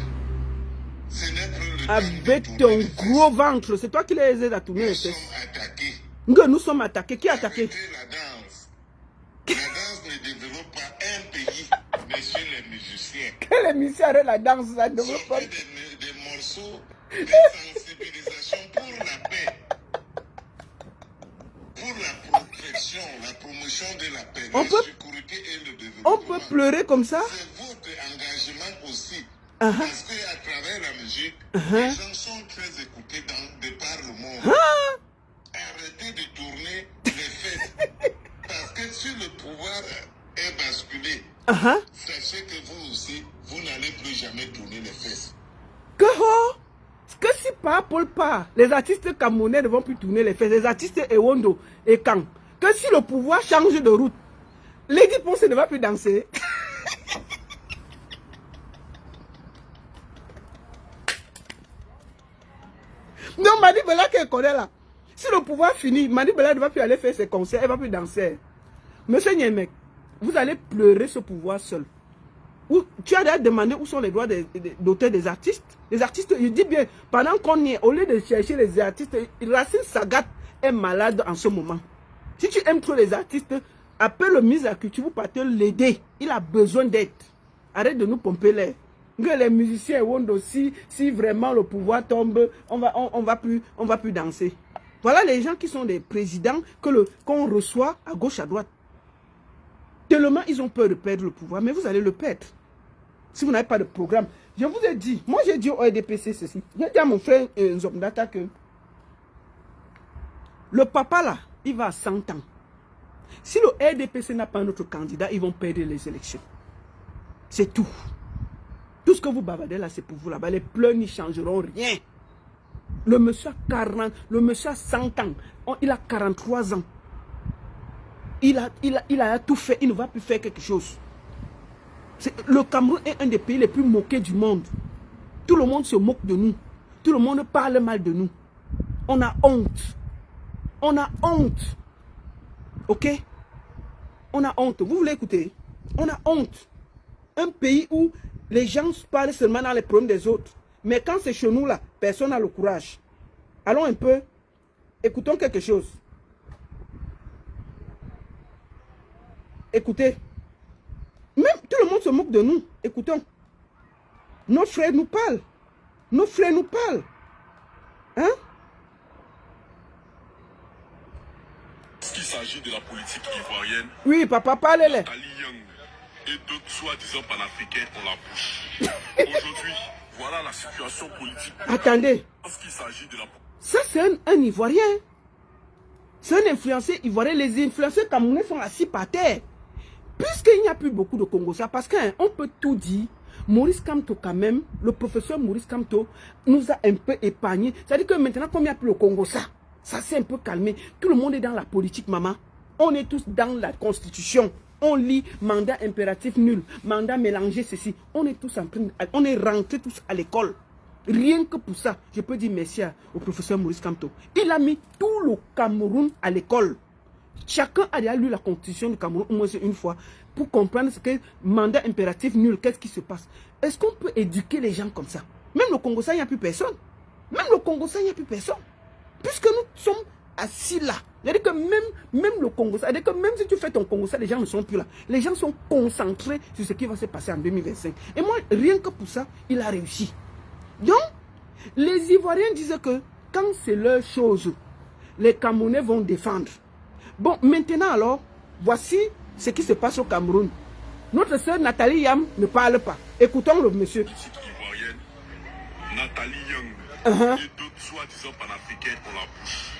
ce n'est plus le temps avec ton gros ventre, c'est toi qui les aides à tourner les fesses. Nous sommes attaqués. Qui a attaqué? La danse. La danse ne développe pas un pays, messieurs les musiciens. Que les musiciens arrêtent la danse, ça ne développe pas. Des morceaux de sensibilisation pour la paix, pour la protection, la promotion de la paix, la sécurité et le développement. On peut pleurer comme ça? C'est votre engagement aussi. Parce qu'à travers la musique, les gens sont très écoutés de par le monde. Arrêtez de tourner les fesses. Parce que si le pouvoir est basculé, sachez que vous aussi, vous n'allez plus jamais tourner les fesses. Que si par Paul part, les artistes camerounais ne vont plus tourner les fesses, les artistes Ewondo et Kang, que si le pouvoir change de route, Lady Ponce ne va plus danser. Non, Madi Bella qu'elle connaît là. Si le pouvoir finit, Madi Bella ne va plus aller faire ses concerts, elle ne va plus danser. Monsieur Niemek, vous allez pleurer ce pouvoir seul. Tu as déjà demandé où sont les droits d'auteur des artistes. Les artistes, je dis bien, pendant qu'on y est, au lieu de chercher les artistes, Racine Sagat est malade en ce moment. Si tu aimes trop les artistes, appelle le ministre de la Culture, vous partez l'aider. Il a besoin d'aide. Arrête de nous pomper l'air. Les musiciens vont aussi, si vraiment le pouvoir tombe, on va plus danser. Voilà les gens qui sont des présidents qu'on reçoit à gauche, à droite. Tellement ils ont peur de perdre le pouvoir, mais vous allez le perdre. Si vous n'avez pas de programme. Je vous ai dit, moi j'ai dit au RDPC ceci. J'ai dit à mon frère Nzomdata que le papa là, il va à 100 ans. Si le RDPC n'a pas notre candidat, ils vont perdre les élections. C'est tout. Tout ce que vous bavardez là, c'est pour vous là-bas. Les pleurs n'y changeront rien. Le monsieur a 100 ans. Il a 43 ans. Il a tout fait. Il ne va plus faire quelque chose. Le Cameroun est un des pays les plus moqués du monde. Tout le monde se moque de nous. Tout le monde parle mal de nous. On a honte. On a honte. Ok? On a honte. Vous voulez écouter? On a honte. Un pays où les gens parlent seulement dans les problèmes des autres. Mais quand c'est chez nous là, personne n'a le courage. Allons un peu. Écoutons quelque chose. Écoutez. Même tout le monde se moque de nous. Écoutons. Nos frères nous parlent. Nos frères nous parlent. Hein? Qu'il s'agit de la politique ivoirienne. Oui, papa, parlez-les. Nathalie Young et d'autres soi-disant panafricains ont la bouche. Aujourd'hui, voilà la situation politique. Attendez. Qu'il s'agit de la... Ça, c'est un Ivoirien. C'est un influenceur ivoirien. Les influenceurs camerounais sont assis par terre. Puisqu'il n'y a plus beaucoup de Congolais, parce qu'on peut tout dire, Maurice Kamto quand même, le professeur Maurice Kamto nous a un peu épargné. C'est-à-dire que maintenant, comme il n'y a plus le Congo, ça s'est un peu calmé. Tout le monde est dans la politique, maman. On est tous dans la constitution. On lit mandat impératif nul, mandat mélangé, ceci. On est tous en train, on est rentrés tous à l'école. Rien que pour ça, je peux dire merci au professeur Maurice Kamto. Il a mis tout le Cameroun à l'école. Chacun a déjà lu la constitution du Cameroun au moins une fois pour comprendre ce que mandat impératif nul, qu'est-ce qui se passe. Est-ce qu'on peut éduquer les gens comme ça? Même le Congo, ça, il n'y a plus personne. Même le Congo, ça, il n'y a plus personne. Puisque nous sommes assis là. C'est-à-dire que même le Congo, c'est-à-dire que même si tu fais ton Congo, ça, les gens ne sont plus là. Les gens sont concentrés sur ce qui va se passer en 2025. Et moi, rien que pour ça, il a réussi. Donc, les Ivoiriens disent que quand c'est leur chose, les Camerounais vont défendre. Bon, maintenant alors, voici ce qui se passe au Cameroun. Notre sœur Nathalie Yam ne parle pas. Écoutons le monsieur. Ivoirienne, Nathalie Young et d'autres soi-disant panafricains ont la bouche.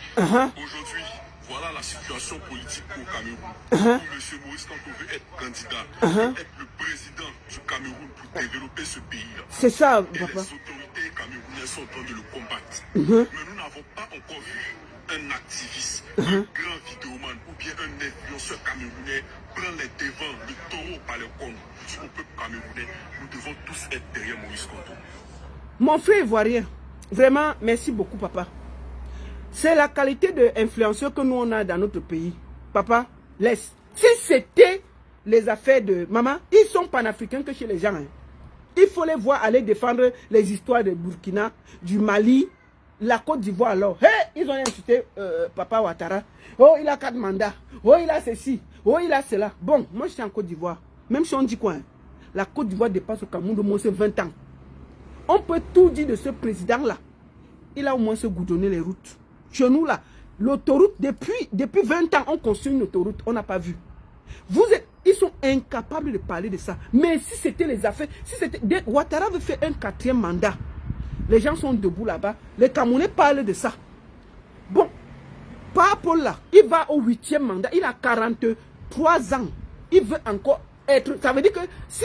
Aujourd'hui, voilà la situation politique au Cameroun. Où M. Maurice Kamto veut être candidat, être le président du Cameroun pour développer ce pays-là. C'est ça, et papa. les autorités camerounaises sont en train de le combattre. Mais nous n'avons pas encore vu un activiste, un grand vidéoman ou bien un influenceur camerounais prendre les devants, le taureau par les cornes du peuple camerounais. Nous devons tous être derrière Maurice Kamto. Mon frère ivoirien, vraiment, merci beaucoup, papa. C'est la qualité d'influenceur que nous on a dans notre pays. Papa, laisse. Si c'était les affaires de maman, ils sont panafricains que chez les gens. Hein. Il faut les voir aller défendre les histoires de Burkina, du Mali, la Côte d'Ivoire alors. Hey, ils ont insulté Papa Ouattara. Oh, il a 4 mandats. Oh, il a ceci. Oh, il a cela. Bon, moi je suis en Côte d'Ivoire. Même si on dit quoi, hein, la Côte d'Ivoire dépasse au Cameroun de moins de 20 ans. On peut tout dire de ce président-là. Il a au moins se goudronné les routes. Chez nous, là, l'autoroute, depuis 20 ans, on construit une autoroute, on n'a pas vu. Ils sont incapables de parler de ça. Mais si c'était les affaires, si c'était... Ouattara veut faire un 4e mandat. Les gens sont debout là-bas. Les Camerounais parlent de ça. Bon, par Paul là, il va au 8e mandat. Il a 43 ans. Il veut encore être... Ça veut dire que si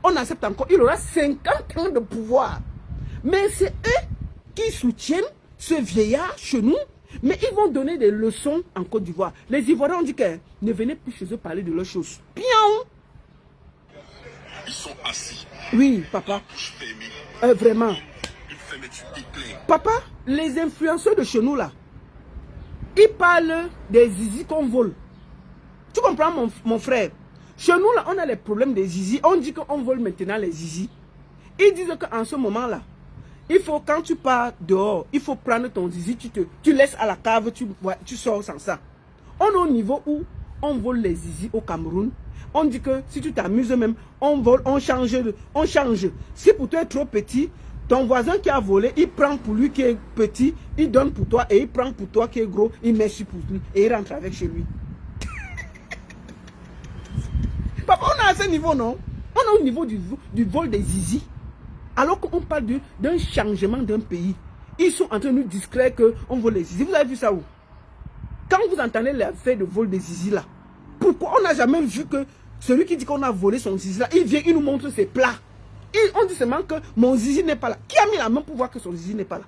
on accepte encore, il aura 50 ans de pouvoir. Mais c'est eux qui soutiennent ce vieillard chez nous, mais ils vont donner des leçons en Côte d'Ivoire. Les Ivoiriens ont dit que ne venez plus chez eux parler de leurs choses. Bien. Ils sont assis. Oui, papa. Bouche fermée. Vraiment. Une fermeture éclair. Papa, les influenceurs de chez nous là, ils parlent des zizi qu'on vole. Tu comprends mon frère? Chez nous là, on a les problèmes des zizi. On dit qu'on vole maintenant les zizi. Ils disent qu'en ce moment là, il faut, quand tu pars dehors, il faut prendre ton zizi, tu laisses à la cave, tu sors sans ça. On est au niveau où on vole les zizi au Cameroun. On dit que si tu t'amuses même, on vole, on change. Si pour toi est trop petit, ton voisin qui a volé, il prend pour lui qui est petit, il donne pour toi et il prend pour toi qui est gros, il met sur pour lui et il rentre avec chez lui. Papa, on est à ce niveau, non? On est au niveau du vol des zizi. Alors qu'on parle d'un changement d'un pays, ils sont en train de nous distraire qu'on vole les zizi. Vous avez vu ça où? Quand vous entendez l'affaire de vol des zizi là, pourquoi on n'a jamais vu que celui qui dit qu'on a volé son zizi là, il vient, il nous montre ses plats. On dit seulement que mon zizi n'est pas là. Qui a mis la main pour voir que son zizi n'est pas là?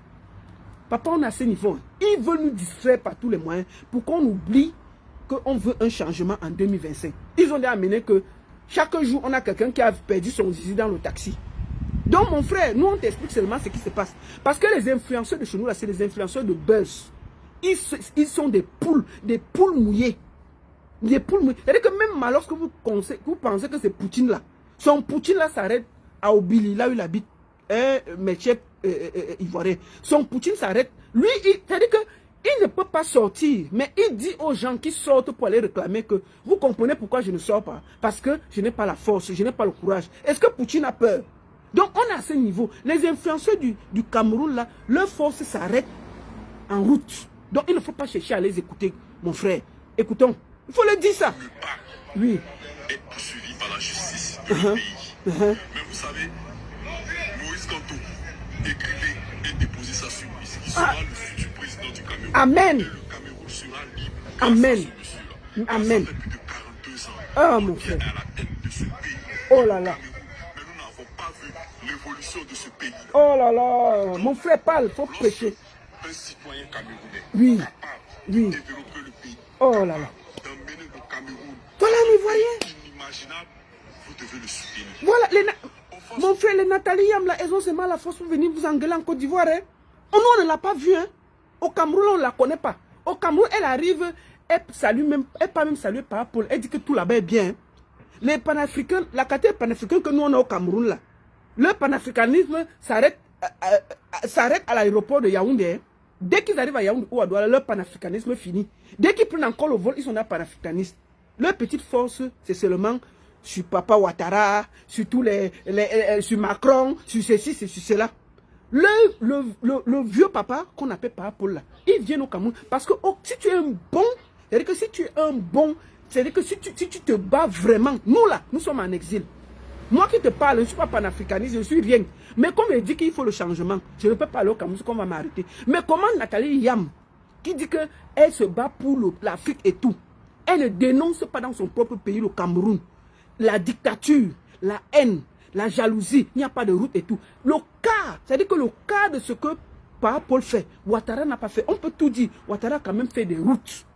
Papa, on est à ce niveau. Ils veulent nous distraire par tous les moyens pour qu'on oublie qu'on veut un changement en 2025. Ils ont déjà amené que chaque jour, on a quelqu'un qui a perdu son zizi dans le taxi. Donc mon frère, nous on t'explique seulement ce qui se passe. Parce que les influenceurs de chez nous là, c'est les influenceurs de buzz. ils sont des poules mouillées. Des poules mouillées. C'est-à-dire que même lorsque vous pensez que c'est Poutine là, son Poutine là s'arrête à Obili, là où il habite, métier ivoirien. Son Poutine s'arrête. Lui, c'est-à-dire que il ne peut pas sortir, mais il dit aux gens qui sortent pour aller réclamer que vous comprenez pourquoi je ne sors pas. Parce que je n'ai pas la force, je n'ai pas le courage. Est-ce que Poutine a peur? Donc on est à ce niveau. Les influenceurs du Cameroun, là, leur force s'arrête en route. Donc il ne faut pas chercher à les écouter, mon frère. Écoutons. Il faut le dire ça. Oui. Être poursuivi par la justice de le pays. Mais vous savez, Moïse Kanto écrivait et déposait sa surprise. Il sera le futur président du Cameroun. Amen. Et le Cameroun sera libre. Amen. Amen. Ça fait plus de 42 ans. Ah, mon frère. À la tête de ce pays. Oh là là. Mais nous n'avons pas vu l'évolution de ce pays. Oh là là. Mon frère parle, il faut prêcher. Un citoyen camerounais Oui. capable Oui. de développer le pays, Oh là là. d'emmener le Cameroun Voilà l'Ivoirien. inimaginable, vous devez le soutenir. Voilà, mon frère, les Nathalie Yam, là, elles ont seulement la force pour venir vous engueuler en Côte d'Ivoire. Hein. On ne l'a pas vu. Hein. Au Cameroun, on ne la connaît pas. Au Cameroun, elle arrive, elle salue même, elle pas même saluer par Paul. Elle dit que tout là-bas est bien. Hein. Les panafricains, la catégorie panafricaine que nous on a au Cameroun, là, le panafricanisme s'arrête à l'aéroport de Yaoundé. Hein. Dès qu'ils arrivent à Yaoundé ou à Douala, leur panafricanisme finit. Dès qu'ils prennent encore le vol, ils sont là panafricanistes. Leur petite force, c'est seulement sur Papa Ouattara, sur tous sur Macron, sur ceci, sur cela. Le vieux papa qu'on appelle Papa Paul là, il vient au Cameroun. Parce que si tu es un bon, c'est-à-dire que si tu es un bon, c'est-à-dire que si tu te bats vraiment, nous là, nous sommes en exil. Moi qui te parle, je ne suis pas panafricaniste, je ne suis rien. Mais comme elle dit qu'il faut le changement, je ne peux pas aller au Cameroun, qu'on va m'arrêter. Mais comment Nathalie Yam, qui dit qu'elle se bat pour l'Afrique et tout, elle ne dénonce pas dans son propre pays, le Cameroun, la dictature, la haine, la jalousie, il n'y a pas de route et tout. Le cas, c'est-à-dire que le cas de ce que Papa Paul fait, Ouattara n'a pas fait. On peut tout dire, Ouattara a quand même fait des routes.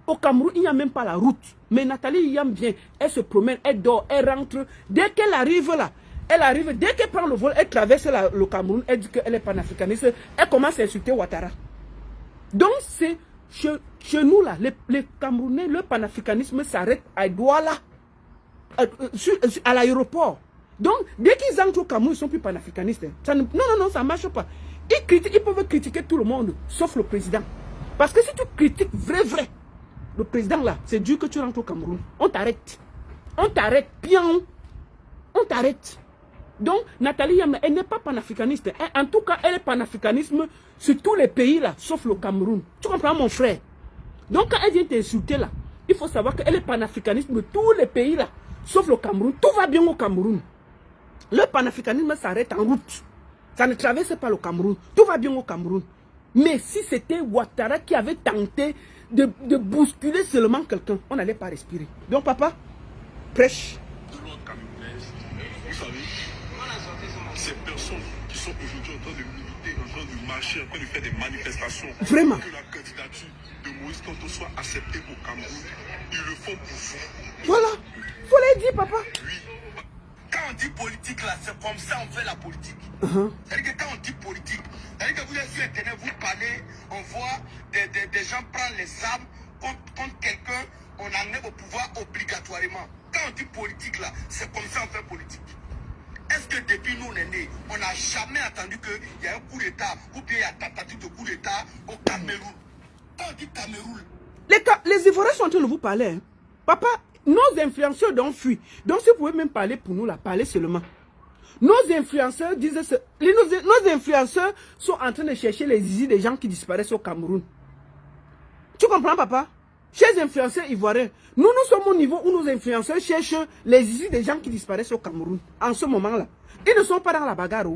Au Cameroun, il n'y a même pas la route. Mais Nathalie Yam vient, elle se promène, elle dort, elle rentre. Dès qu'elle arrive là, dès qu'elle prend le vol, elle traverse le Cameroun, elle dit qu'elle est panafricaniste, elle commence à insulter Ouattara. Donc c'est chez nous là, les Camerounais, le panafricanisme s'arrête à Douala, à l'aéroport. Donc dès qu'ils entrent au Cameroun, ils ne sont plus panafricanistes. Non, ça ne marche pas. Ils peuvent critiquer tout le monde, sauf le président. Parce que si tu critiques vrai, le président là, c'est dur que tu rentres au Cameroun. On t'arrête. On t'arrête, bien. On t'arrête. Donc, Nathalie Yam, elle n'est pas panafricaniste. En tout cas, elle est panafricanisme sur tous les pays là, sauf le Cameroun. Tu comprends, mon frère? Donc, quand elle vient t'insulter là, il faut savoir qu'elle est panafricanisme de tous les pays là, sauf le Cameroun. Tout va bien au Cameroun. Le panafricanisme s'arrête en route. Ça ne traverse pas le Cameroun. Tout va bien au Cameroun. Mais si c'était Ouattara qui avait tenté de bousculer seulement quelqu'un, on n'allait pas respirer. Donc, papa, prêche. De l'ordre camerounaise, vous savez, ces personnes qui sont aujourd'hui en train de militer, en train de marcher, en train de faire des manifestations, Vraiment. que la candidature de Moïse Kanto soit acceptée au Cameroun, ils le font pour vous. Voilà. Il faut les dire, papa. Oui. Quand on dit politique là, c'est comme ça on fait la politique. C'est-à-dire que quand on dit politique, c'est-à-dire que vous êtes sur Internet, vous parlez, on voit des gens prendre les armes contre quelqu'un, on enlève au pouvoir obligatoirement. Quand on dit politique là, c'est comme ça on fait politique. Est-ce que depuis nous on est nés, on n'a jamais entendu qu'il y a un coup d'État ou bien il y a tentative de coup d'État au Cameroun? Quand on dit Cameroun, Les Ivoiriens sont en train de vous parler. Hein. Papa, nos influenceurs ont fui. Donc si vous pouvez même parler pour nous là, parlez seulement. Nos influenceurs disent nos influenceurs sont en train de chercher les zizi des gens qui disparaissent au Cameroun. Tu comprends, papa? Chers influenceurs ivoiriens, nous sommes au niveau où nos influenceurs cherchent les zizi des gens qui disparaissent au Cameroun. En ce moment-là, ils ne sont pas dans la bagarre.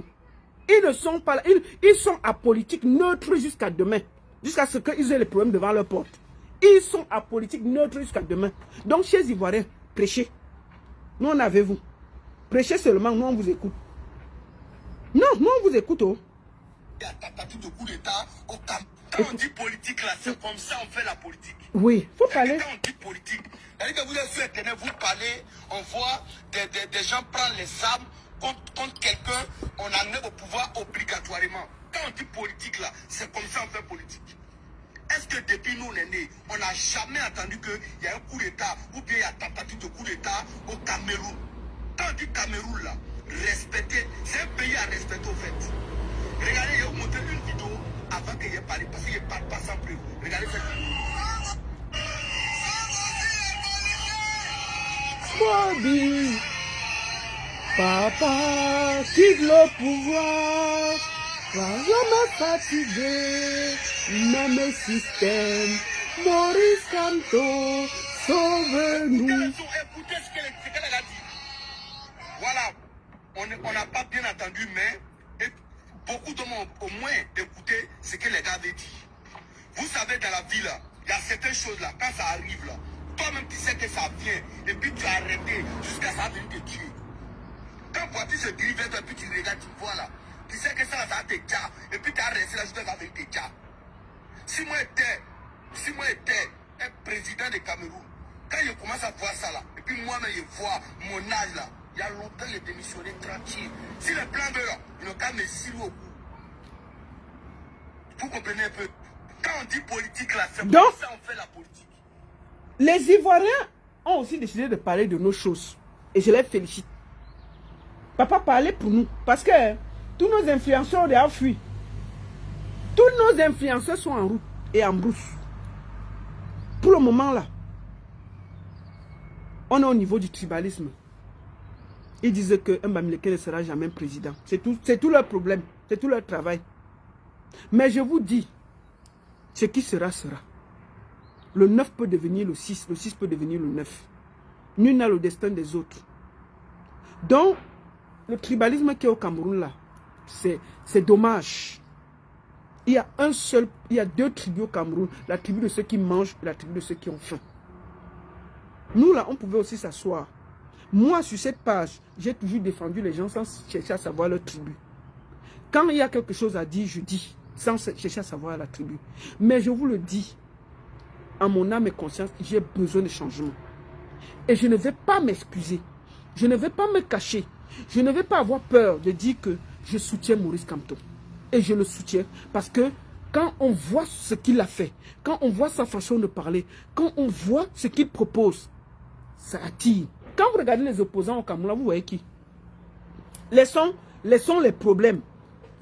Ils ne sont pas là. Ils sont à politique neutre jusqu'à demain. Jusqu'à ce qu'ils aient les problèmes devant leur porte. Ils sont à politique neutre jusqu'à demain. Donc, chers Ivoiriens, prêchez. Nous, on avait vous. Prêchez seulement, nous, on vous écoute. Non, nous, on vous écoute. Oh. il y a tentative de coup d'État au Cameroun. Quand on dit politique là, c'est comme ça on fait la politique. Oui, il faut parler. Quand on dit politique, c'est-à-dire que vous êtes sur Internet, vous parlez, on voit des gens prendre les armes contre quelqu'un, on enlève au pouvoir obligatoirement. Quand on dit politique là, c'est comme ça on fait politique. Est-ce que depuis nous on est nés, on n'a jamais entendu qu'il y a un coup d'État ou bien il y a tentative de coup d'État au Cameroun? Quand on dit Cameroun là, respecter, c'est un pays à respecter au fait. Regardez, je vais vous montrer une vidéo avant qu'il y ait parlé, parce qu'il ne parle pas sans preuve. Regardez cette vidéo. Bobby, papa, quitte le pouvoir, va jamais fatigué, même système, Maurice Kamto, sauve-nous. Écoutez ce qu'elle a dit. Voilà, on n'a pas bien entendu, mais beaucoup d'hommes ont au moins écouté ce que les gars avaient dit. Vous savez, dans la vie là, il y a certaines choses là, quand ça arrive là, toi-même tu sais que ça vient, et puis tu as arrêté jusqu'à ça venir te tuer. Quand voiture se dirige vers toi, et puis tu regardes, tu vois là, tu sais que ça va te tuer, et puis tu as resté là jusqu'à ça venir te tuer. Si moi j'étais un président de Cameroun, quand je commence à voir ça là, et puis moi-même je vois mon âge là, il y a longtemps il est démissionné tranquille. Si le plan B là, il n'a qu'à me siler au cou. Vous comprenez un peu? Quand on dit politique là, c'est Donc, pour ça qu'on fait la politique. les Ivoiriens ont aussi décidé de parler de nos choses. Et je les félicite. Papa parlait pour nous. Parce que tous nos influenceurs ont déjà fui. Tous nos influenceurs sont en route et en brousse. Pour le moment là, on est au niveau du tribalisme. Ils disaient qu'un Bamileke ne sera jamais président. C'est tout leur problème. C'est tout leur travail. Mais je vous dis, ce qui sera, sera. Le 9 peut devenir le 6 peut devenir le 9. Nul n'a le destin des autres. Donc, le tribalisme qui est au Cameroun là, c'est dommage. Il y a deux tribus au Cameroun, la tribu de ceux qui mangent et la tribu de ceux qui ont faim. Nous là, on pouvait aussi s'asseoir. Moi, sur cette page, j'ai toujours défendu les gens sans chercher à savoir leur tribu. Quand il y a quelque chose à dire, je dis, sans chercher à savoir la tribu. Mais je vous le dis, en mon âme et conscience, j'ai besoin de changement. Et je ne vais pas m'excuser. Je ne vais pas me cacher. Je ne vais pas avoir peur de dire que je soutiens Maurice Kamto. Et je le soutiens parce que quand on voit ce qu'il a fait, quand on voit sa façon de parler, quand on voit ce qu'il propose, ça attire. Quand vous regardez les opposants au Cameroun, vous voyez qui? Laissons les problèmes.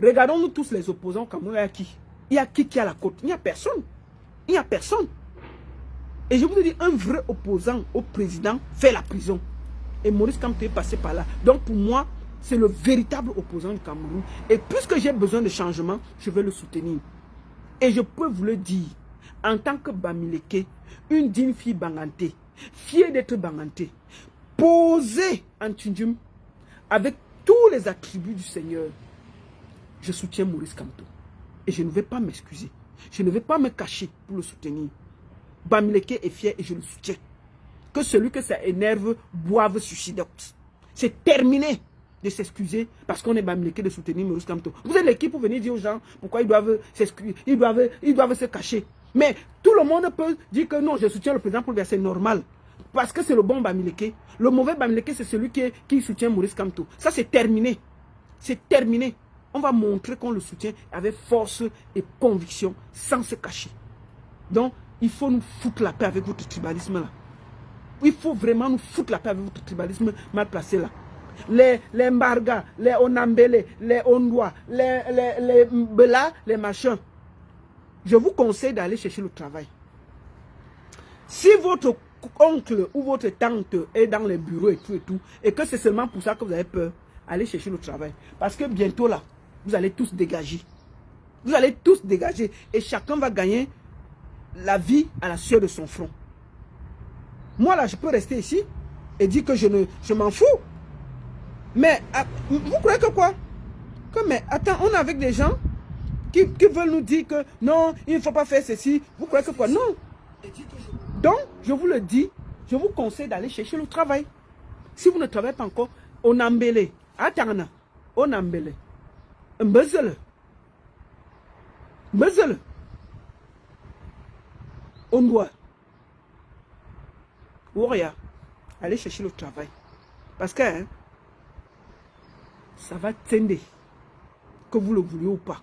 Regardons-nous tous les opposants au Cameroun, il y a qui? Il y a qui a la côte? Il n'y a personne. Il n'y a personne. Et je vous dis, un vrai opposant au président fait la prison. Et Maurice Kamto est passé par là. Donc pour moi, c'est le véritable opposant du Cameroun. Et puisque j'ai besoin de changement, je vais le soutenir. Et je peux vous le dire, en tant que Bamileke, une digne fille banganté, fière d'être banganté, posée en Tundjum, avec tous les attributs du Seigneur, je soutiens Maurice Kamto. Et je ne vais pas m'excuser. Je ne vais pas me cacher pour le soutenir. Bamileke est fier et je le soutiens. Que celui que ça énerve boive suicidox. C'est terminé de s'excuser parce qu'on est Bamileke de soutenir Maurice Kamto. Vous êtes l'équipe pour venir dire aux gens pourquoi ils doivent s'excuser, ils doivent se cacher. Mais tout le monde peut dire que non, je soutiens le président pour le c'est normal. Parce que c'est le bon Bamileke. Le mauvais Bamileke, c'est celui qui soutient Maurice Kamto. Ça, c'est terminé. C'est terminé. On va montrer qu'on le soutient avec force et conviction, sans se cacher. Donc, il faut nous foutre la paix avec votre tribalisme là. Il faut vraiment nous foutre la paix avec votre tribalisme mal placé là. Les Mbarga, les Onambele, les Ondwa, les Mbela, les machins. Je vous conseille d'aller chercher le travail. Si votre oncle ou votre tante est dans les bureaux et tout, et que c'est seulement pour ça que vous avez peur, allez chercher le travail. Parce que bientôt là, vous allez tous dégager. Vous allez tous dégager. Et chacun va gagner la vie à la sueur de son front. Moi là, je peux rester ici et dire que je m'en fous. Mais vous croyez que quoi? Mais attends, on est avec des gens qui veulent nous dire que non, il ne faut pas faire ceci. Vous croyez que quoi? Non. Donc, je vous le dis, je vous conseille d'aller chercher le travail. Si vous ne travaillez pas encore, on embelle. Attends, on embelle. Mbezele. On doit. Ouria, allez chercher le travail. Parce que hein, ça va tendre, que vous le vouliez ou pas.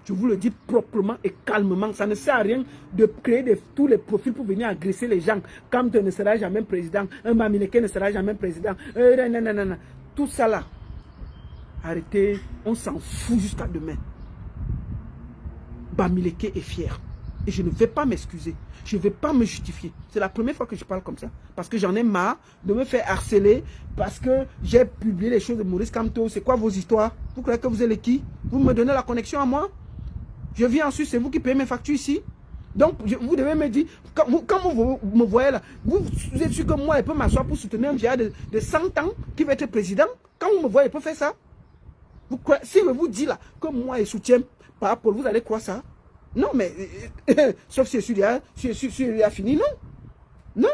Je vous le dis proprement et calmement. Ça ne sert à rien de créer tous les profils pour venir agresser les gens. Kamto ne sera jamais président. Un Bamileke ne sera jamais président. Non. Tout ça là. Arrêtez. On s'en fout jusqu'à demain. Bamileke est fier. Et je ne vais pas m'excuser. Je ne vais pas me justifier. C'est la première fois que je parle comme ça. Parce que j'en ai marre de me faire harceler. Parce que j'ai publié les choses de Maurice Kamto. C'est quoi vos histoires? Vous croyez que vous êtes qui? Vous me donnez la connexion à moi? Je viens ensuite, c'est vous qui payez mes factures ici. Donc, vous devez me dire, quand vous me voyez là, vous êtes sûr que moi, je peux m'asseoir pour soutenir un vieillard de 100 ans qui va être président? Quand vous me voyez, je peux faire ça? Vous croyez, si je vous dis là que moi, je soutiens par rapport, vous allez croire ça? Non, mais, sauf si celui-là a fini, non.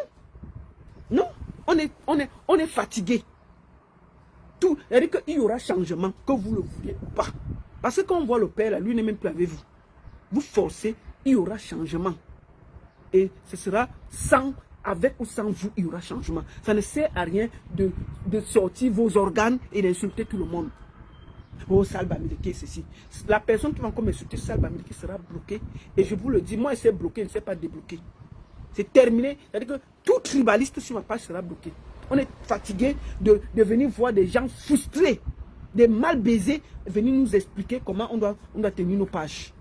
Non, on est fatigué. Tout, c'est-à-dire qu'il y aura changement, que vous le vouliez ou pas. Parce que quand on voit le père là, lui n'est même plus avec vous. Vous forcez, il y aura changement. Et ce sera avec ou sans vous, il y aura changement. Ça ne sert à rien de sortir vos organes et d'insulter tout le monde. Oh, Salba Mileke, ceci. La personne qui va encore m'insulter, Salba Mileke, sera bloquée. Et je vous le dis, moi, je sais bloquer, je ne sais pas débloquer. C'est terminé. C'est-à-dire que tout tribaliste sur ma page sera bloqué. On est fatigué de venir voir des gens frustrés, des mal baisés, venir nous expliquer comment on doit tenir nos pages.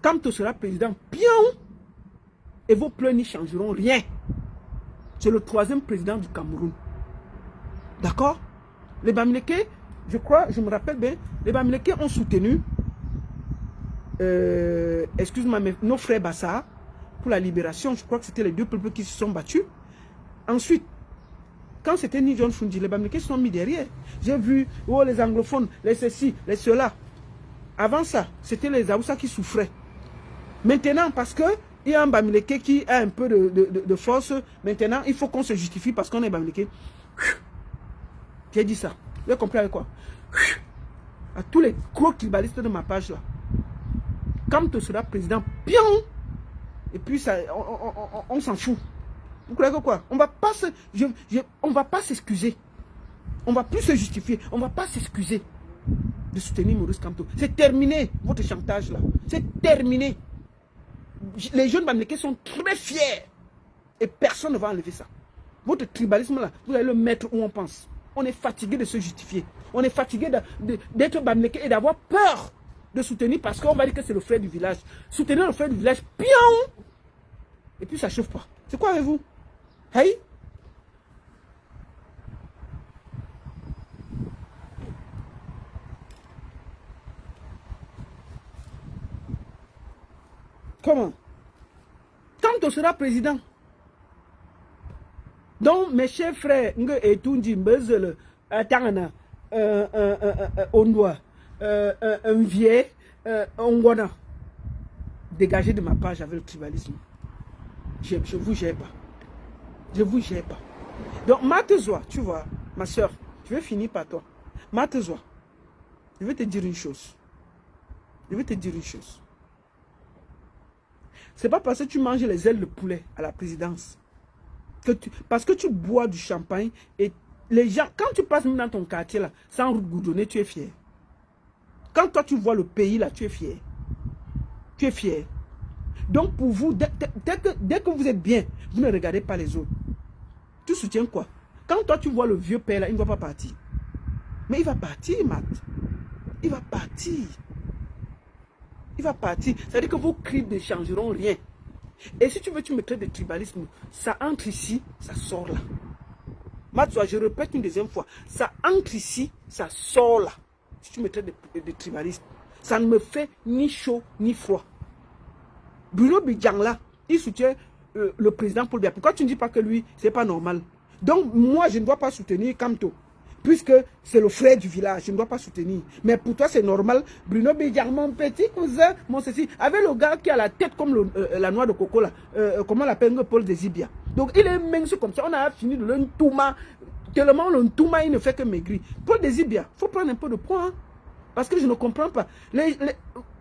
Quand tu seras président, bien, et vos pleurs n'y changeront rien. C'est le 3e président du Cameroun. D'accord? Les Bamileke, je crois, je me rappelle bien, les Bamileke ont soutenu, excuse-moi, mais nos frères Bassa pour la libération. Je crois que c'était les 2 peuples qui se sont battus. Ensuite, quand c'était Ni John Fundi, les Bamileke se sont mis derrière. J'ai vu les anglophones, les ceci, les cela. Avant ça, c'était les Aoussa qui souffraient. Maintenant, parce qu'il y a un Bamileke qui a un peu de force, maintenant, il faut qu'on se justifie parce qu'on est Bamileke. J'ai dit ça. Vous avez compris avec quoi? À tous les gros tribalistes de ma page là. Quand tu seras président, bien. Et puis, ça, on s'en fout. Vous croyez que quoi? On va pas s'excuser. On va plus se justifier. On va pas s'excuser de soutenir Maurice Kamto. C'est terminé, votre chantage là. C'est terminé. Les jeunes Bamileke sont très fiers. Et personne ne va enlever ça. Votre tribalisme là, vous allez le mettre où on pense. On est fatigué de se justifier. On est fatigué d'être Bamileke et d'avoir peur de soutenir parce qu'on va dire que c'est le frère du village. Soutenir le frère du village, pion. Et puis ça ne chauffe pas. C'est quoi avec vous? Hey? Comment? Quand on sera président. Donc, mes chers frères, un vieil, dégagez de ma page avec le tribalisme. Je vous gère pas. Je vous gère pas. Donc, Matezoa, tu vois, ma soeur, je vais finir par toi. Matezoa, je vais te dire une chose. C'est pas parce que tu manges les ailes de poulet à la présidence. Parce que tu bois du champagne et les gens, quand tu passes même dans ton quartier là, sans route goudronnée, tu es fier. Quand toi tu vois le pays là, tu es fier. Tu es fier. Donc pour vous, dès que vous êtes bien, vous ne regardez pas les autres. Tu soutiens quoi? Quand toi tu vois le vieux père là, il ne va pas partir. Mais il va partir, Matt. Il va partir. Il va partir. C'est-à-dire que vos cris ne changeront rien. Et si tu veux, tu me traites de tribalisme. Ça entre ici, ça sort là. Matsoua, je répète une deuxième fois. Ça entre ici, ça sort là. Si tu me traites de tribaliste, ça ne me fait ni chaud ni froid. Bruno Bidjang là, il soutient le président Paul Biya. Pourquoi tu ne dis pas que lui, c'est pas normal? Donc moi, je ne dois pas soutenir Kamto. Puisque c'est le frère du village, je ne dois pas soutenir. Mais pour toi, c'est normal. Bruno Bidjang, mon petit cousin, mon ceci. Avec le gars qui a la tête comme la noix de coco, là. Comment on l'appelle, Paul Désibia. Donc, il est mince comme ça. On a fini de l'entouma. Tellement l'entouma, il ne fait que maigrir. Paul Désibia, il faut prendre un peu de poids. Hein, parce que je ne comprends pas.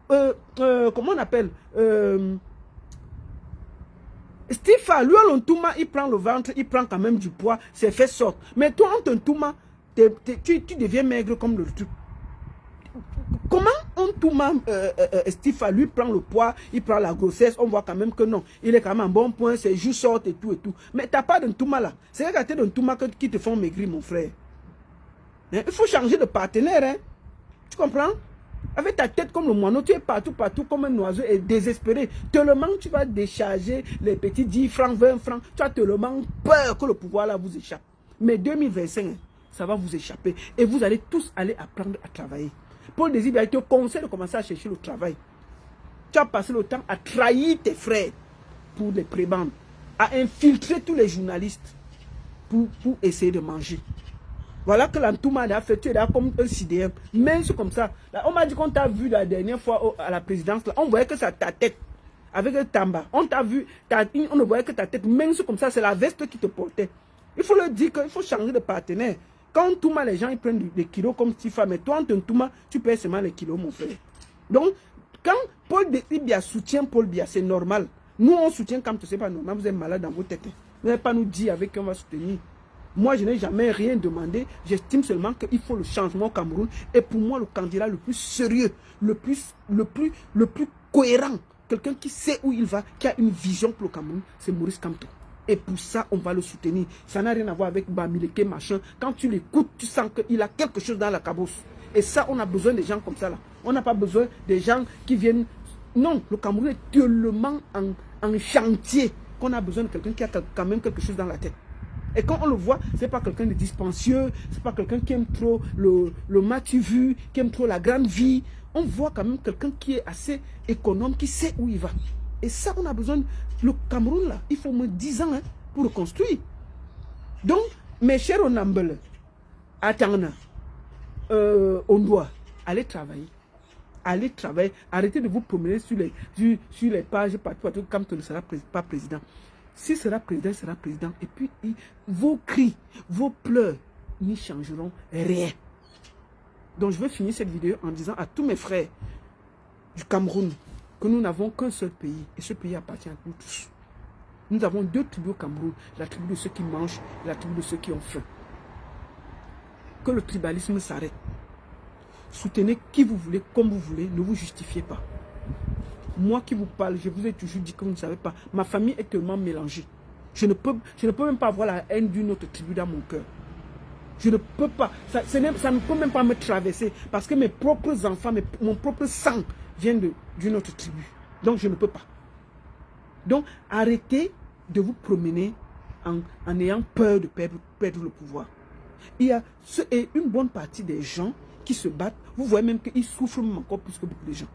Comment on appelle Stifa, lui, l'entouma, il prend le ventre, il prend quand même du poids. C'est fait sorte. Mais toi, en t'entouma, tu deviens maigre comme le truc. Comment on Touma, Steve, lui prend le poids, il prend la grossesse, on voit quand même que non, il est quand même en bon point, ses joues sortent et tout et tout. Mais tu n'as pas d'un Touma là. C'est les gâtés d'un Touma qui te font maigrir, mon frère. Hein? Il faut changer de partenaire. Hein? Tu comprends? Avec ta tête comme le moineau, tu es partout comme un oiseau et désespéré. Tellement tu vas décharger les petits 10 francs, 20 francs. Tu as tellement peur que le pouvoir là vous échappe. Mais 2025, ça va vous échapper. Et vous allez tous aller apprendre à travailler. Paul Désir, il te conseille de commencer à chercher le travail. Tu as passé le temps à trahir tes frères pour les prébendes, à infiltrer tous les journalistes pour essayer de manger. Voilà que l'Antouma a fait, tu es là comme un sidéen. Même comme ça. Là, on m'a dit qu'on t'a vu la dernière fois à la présidence. Là, on voyait que c'est ta tête. Avec le tamba. On t'a vu, on ne voyait que ta tête. Même comme ça, c'est la veste qui te portait. Il faut le dire qu'il faut changer de partenaire. Quand Touma, les gens ils prennent des kilos comme Tifa. Mais toi, en Touma, tu perds seulement les kilos, mon frère. Donc, quand Paul Désir soutient Paul Biya, c'est normal. Nous, on soutient quand ce n'est pas normal. Vous êtes malade dans vos têtes. Vous n'allez pas nous dire avec qui on va soutenir. Moi, je n'ai jamais rien demandé. J'estime seulement qu'il faut le changement au Cameroun. Et pour moi, le candidat le plus sérieux, le plus cohérent, quelqu'un qui sait où il va, qui a une vision pour le Cameroun, c'est Maurice Kamto. Et pour ça, on va le soutenir. Ça n'a rien à voir avec Bamileke, machin. Quand tu l'écoutes, tu sens qu'il a quelque chose dans la cabosse. Et ça, on a besoin des gens comme ça là. On n'a pas besoin des gens qui viennent... Non, le Cameroun est tellement en chantier qu'on a besoin de quelqu'un qui a quand même quelque chose dans la tête. Et quand on le voit, ce n'est pas quelqu'un de dispensieux, ce n'est pas quelqu'un qui aime trop le matu-vu, qui aime trop la grande vie. On voit quand même quelqu'un qui est assez économe, qui sait où il va. Et ça, on a besoin. Le Cameroun, là, il faut au moins 10 ans pour le construire. Donc, mes chers Onambele, attendez, on doit aller travailler. Allez travailler. Arrêtez de vous promener sur les pages partout comme tu ne seras pas président. S'il sera président, il sera président. Et puis, vos cris, vos pleurs n'y changeront rien. Donc, je vais finir cette vidéo en disant à tous mes frères du Cameroun que nous n'avons qu'un seul pays. Et ce pays appartient à nous tous. Nous avons 2 tribus au Cameroun. La tribu de ceux qui mangent et la tribu de ceux qui ont faim. Que le tribalisme s'arrête. Soutenez qui vous voulez, comme vous voulez. Ne vous justifiez pas. Moi qui vous parle, je vous ai toujours dit que vous ne savez pas. Ma famille est tellement mélangée. Je ne peux même pas avoir la haine d'une autre tribu dans mon cœur. Je ne peux pas. Ça ne peut même pas me traverser. Parce que mes propres enfants, mon propre sang vient d'une autre tribu. Donc je ne peux pas. Donc arrêtez de vous promener en ayant peur de perdre le pouvoir. Il y a une bonne partie des gens qui se battent. Vous voyez même qu'ils souffrent même encore plus que beaucoup de gens.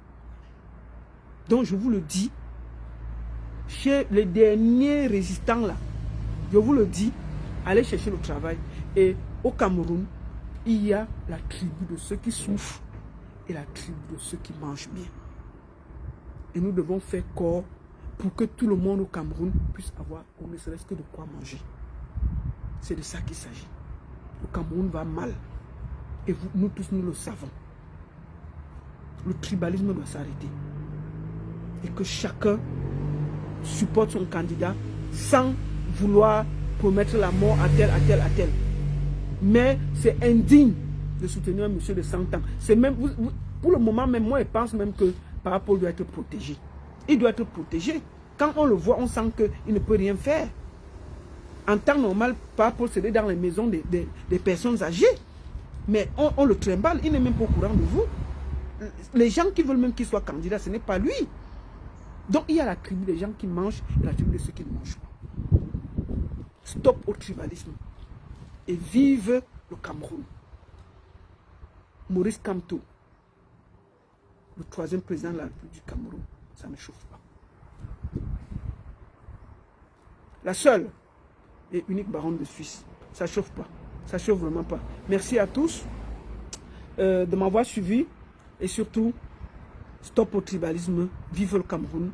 Donc je vous le dis, chez les derniers résistants là, je vous le dis, allez chercher le travail. Et au Cameroun, il y a la tribu de ceux qui souffrent et la tribu de ceux qui mangent bien. Et nous devons faire corps pour que tout le monde au Cameroun puisse avoir au ne serait-ce que de quoi manger. C'est de ça qu'il s'agit. Le Cameroun va mal. Et nous tous, nous le savons. Le tribalisme doit s'arrêter. Et que chacun supporte son candidat sans vouloir promettre la mort à tel, à tel, à tel. Mais c'est indigne de soutenir un monsieur de 100 ans. C'est même, pour le moment, même moi, je pense même que Parapol doit être protégé. Il doit être protégé. Quand on le voit, on sent qu'il ne peut rien faire. En temps normal, Parapol serait dans les maisons des personnes âgées. Mais on le trimballe, il n'est même pas au courant de vous. Les gens qui veulent même qu'il soit candidat, ce n'est pas lui. Donc il y a la tribu des gens qui mangent et la tribu de ceux qui ne mangent pas. Stop au tribalisme. Et vive le Cameroun. Maurice Kamto, le 3e président de la République du Cameroun, ça ne chauffe pas. La seule et unique baronne de Suisse, ça ne chauffe pas. Ça ne chauffe vraiment pas. Merci à tous de m'avoir suivi. Et surtout, stop au tribalisme, vive le Cameroun.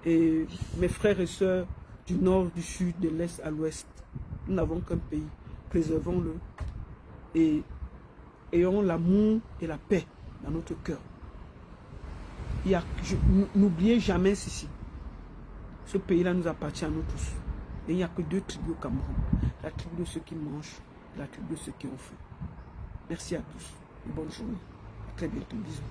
Et mes frères et sœurs du nord, du sud, de l'est à l'ouest, nous n'avons qu'un pays. Préservons-le. Et ayons l'amour et la paix dans notre cœur. N'oubliez jamais ceci. Ce pays-là nous appartient à nous tous. Et il n'y a que 2 tribus au Cameroun. La tribu de ceux qui mangent et la tribu de ceux qui ont faim. Merci à tous et bonne journée. À très bientôt. Bisous.